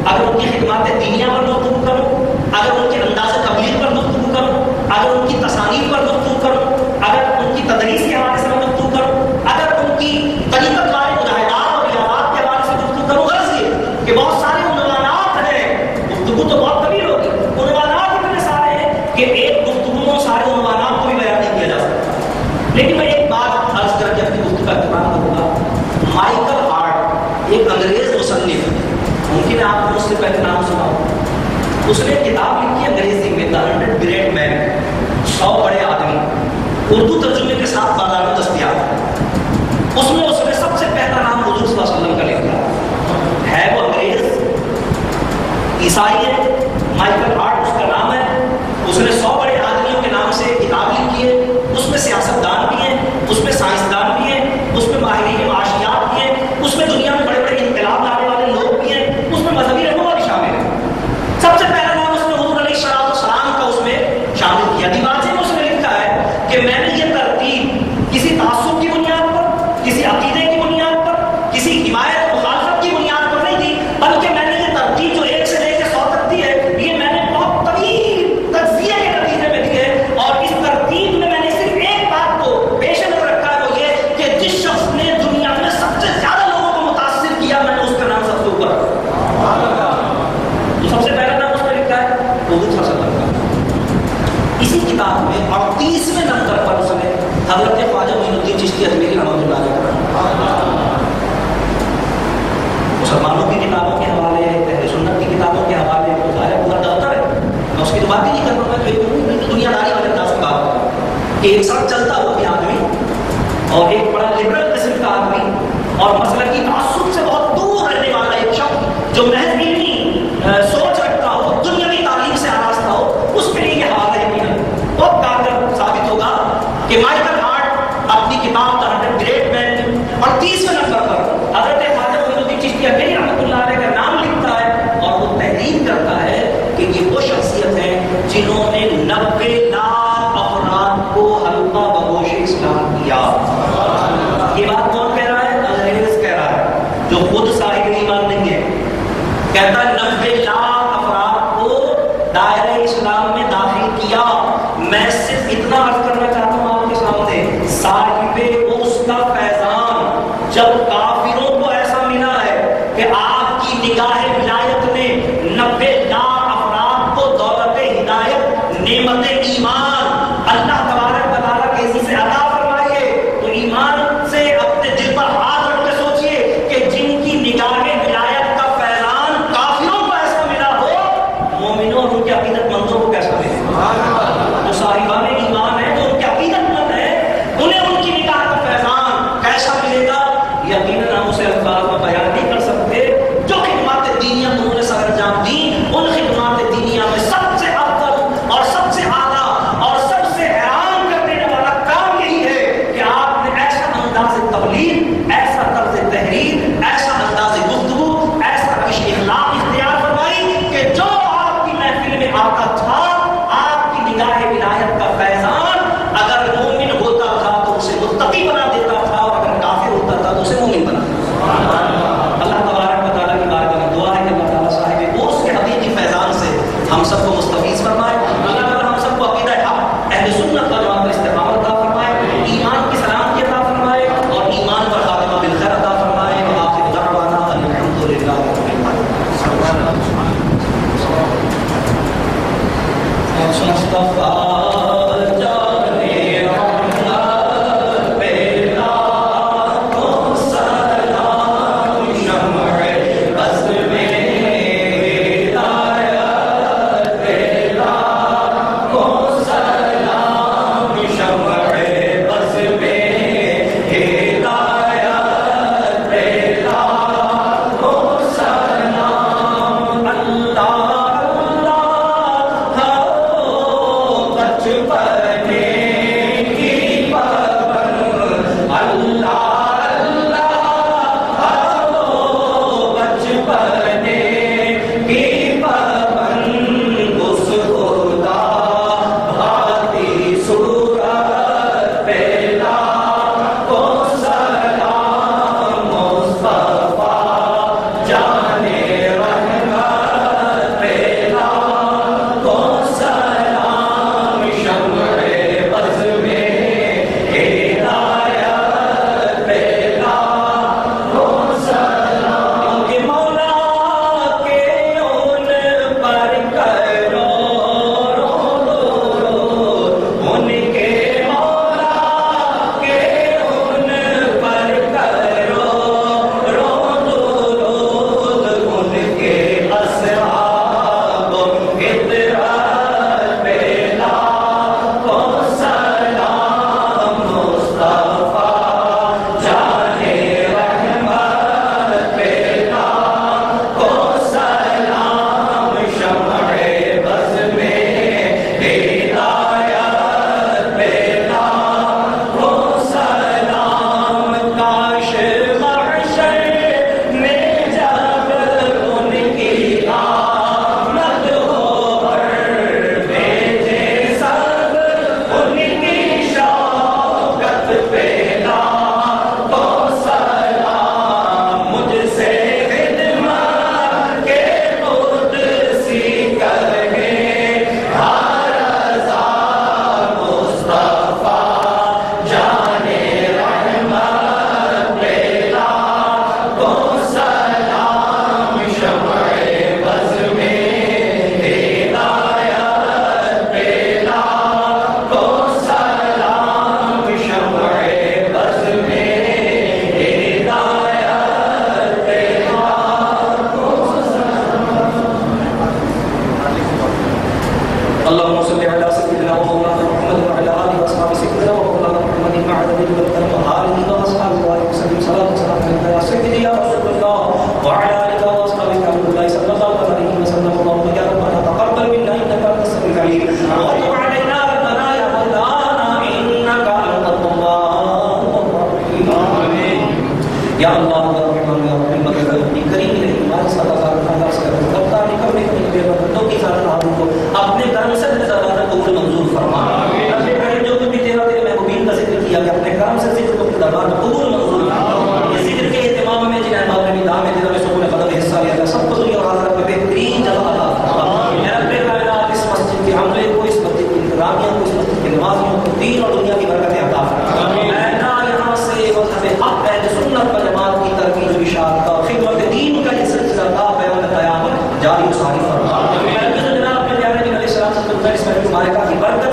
اگر ان کی خدمات دینیہ پر گفتگو کروں، اگر ان کے انداز تبلیغ پر گفتگو کروں، اگر ان کی تصانیف پر گفتگو کروں، اگر ان کی تدریس کے حوالے سے میں گفتگو کروں، اگر ان کی طریقت والے مجاہدات اور ریاضات کے حوالے سے گفتگو کروں. غرض یہ کہ بہت سارے عنوانات ہیں، گفتگو تو بہت طویل ہوگی، عنوانات اتنے سارے ہیں کہ ایک گفتگو میں سارے عنوانات کو بھی بیان نہیں کیا جا سکتا. لیکن میں ایک بات عرض کر کے اپنی گفتگو کا اہتمام کروں گا. مائیکل ہارٹ ایک انگریز مصنف ہے، ممکن ہے آپ کو اس سے پہلے نام سنا ہو. اس نے کتاب لکھی انگریزی میں دا 100 گریٹ مین، 100 بڑے آدمی، اردو ترجمے کے ساتھ بازار میں دستیاب ہے. اس میں اس نے سب سے پہلا نام حضور صلی اللہ علیہ وسلم کا لکھا ہے. وہ انگریز عیسائی ہے، مائیکل ہارٹ اس کا نام ہے. اس نے 100 بڑے آدمیوں کے نام سے کتاب لکھی ہے. اس میں سیاست دان بھی ہیں، اس میں سائنسدان بھی ہیں، اس میں ماہرین معاشیات بھی ہیں، اس میں دنیا میں بڑے بڑے انقلاب لانے والے لوگ بھی ہیں، اس میں مذہبی رہنما بھی شامل ہیں. سب سے پہلا نام اس نے حضور علیہ السلام کا اس میں شامل کیا. دیوانچے میں اس نے لکھا ہے کہ میں نے یہ ترتیب کسی تعصب کی بنیاد پر، کسی عقیدے کی بنیاد پر، کسی حمایت مخالفت کی بنیاد پر نہیں دی، بلکہ میں نے یہ ترتیب جو 1 سے لے کے 100 تک دی ہے، یہ میں نے بہت طویل تجزیے کے نتیجے میں دی ہے. اور اس ترتیب میں نے صرف ایک بات کو پیش نظر رکھا ہے، وہ یہ کہ جس شخص نے دنیا میں سب سے زیادہ لوگوں کو متاثر کیا، میں نے اس کا نام سب سے اوپر رکھا. تو سب سے پہلا نام اس نے لکھا ہے حضور صلی اللہ علیہ وسلم کا. اسی کتاب میں 38ویں نمبر پر اس نے حضرت خواجہ معین الدین چشتی اجمیری رحمۃ اللہ علیہ مسلمانوں کی کتابوں کے حوالے، اہل سنت کی کتابوں کے حوالے، تو ظاہر پورا دفتر ہے. میں اس کی تو بات ہی نہیں کر رہا ہوں، جو دنیا داری والے انداز کی بات کر رہا ہوں کہ ایک ساتھ چلتا ہوا بھی آدمی اور ایک بڑا لبرل قسم کا آدمی اور مسئلہ کی تعصب سے بہت دور رہنے والا ایک شخص جو محض علمی سوچ رکھتا ہو، دنیاوی تعلیم سے آراستہ ہو، اس کے لیے یہ حوالہ بہت کارگر ثابت ہوگا کہ مائیکل ہارٹ اپنی کتاب دا 100 گریٹ مین 38ویں نمبر پر حضرت خواجہ معین الدین چشتی اجمیری رحمۃ اللہ علیہ کا نام لکھتا ہے اور وہ تحریر کرتا ہے کہ یہ وہ شخصیت ہیں جنہوں نے 90 لاکھ افراد کو حلقہ بگوش اسلام کیا. یہ بات کون کہہ رہا ہے؟ انگریز کہہ رہا ہے، جو خود صاحب ایمان نہیں ہے. کہتا ہے 90 لاکھ افراد کو دائرہ اسلام میں داخل کیا. میں صرف اتنا عرض کرنا چاہتا ہوں آپ کے سامنے، صاحب اس کا فیضان جب کافروں کو ایسا ملا ہے کہ آپ کی نگاہ ولایت نے 90 لاکھ افراد کو دولت ہدایت، نعمت ایمان اللہ تبارک و تعالیٰ کیسی سے عطا فرمائیے، تو ایمان سے اپنے دل پر ہاتھ رکھ کے سوچئے کہ جن کی نگاہ ولایت کا فیضان کافروں کو ایسا ملا ہو، مومنوں اور ان کے عقیدت مندوں کو کیسا ملے. جو صاحبان ایمان ہیں، جو ان کے عقیدت مند ہیں، انہیں ان کی نگاہ کا فیضان کیسا ملے گا، یقیناً ہم اسے الفاظ میں بیان نہیں کر سکتے. جو خدمات دینیہ انہوں نے سر انجام دی، ان خدمات دینیہ میں سب سے افضل اور سب سے اعلیٰ اور سب سے حیران کر دینے والا کام یہی ہے کہ آپ نے ایسا انداز تبلیغ، ایسا طرز تحریر، ایسا انداز گفتگو، ایسا روش اخلاق اختیار فرمائی کہ جو آپ کی محفل میں آتا تھا، آپ کی نگاہ ولایت کا فیضان اگر مومن ہوتا تھا تو اسے متقی بنا دیتا تھا، اور اگر کافر ہوتا تھا تو اسے مومن بنا دیتا تھا. اللہ تبارک و تعالیٰ کی بارگاہ میں دعا ہے کہ اللہ تعالیٰ صاحب اس کے حقیقی فیضان سے ہم سب کو مستفیض فرمائے. اللہ تعالیٰ ہم سب کو عقیدہ حق، اہل سنت و جماعت پر استقامت عطا فرمائے، ایمان کی سلامتی عطا فرمائے اور ایمان پر خاتمہ بالخیر عطا فرمائے. وآخر دعوانا الحمد للہ رب العالمین. ساری فرما. جناب اپنے پیارے نبی علیہ السلام سے تمہیں اس مبارکہ کی برکت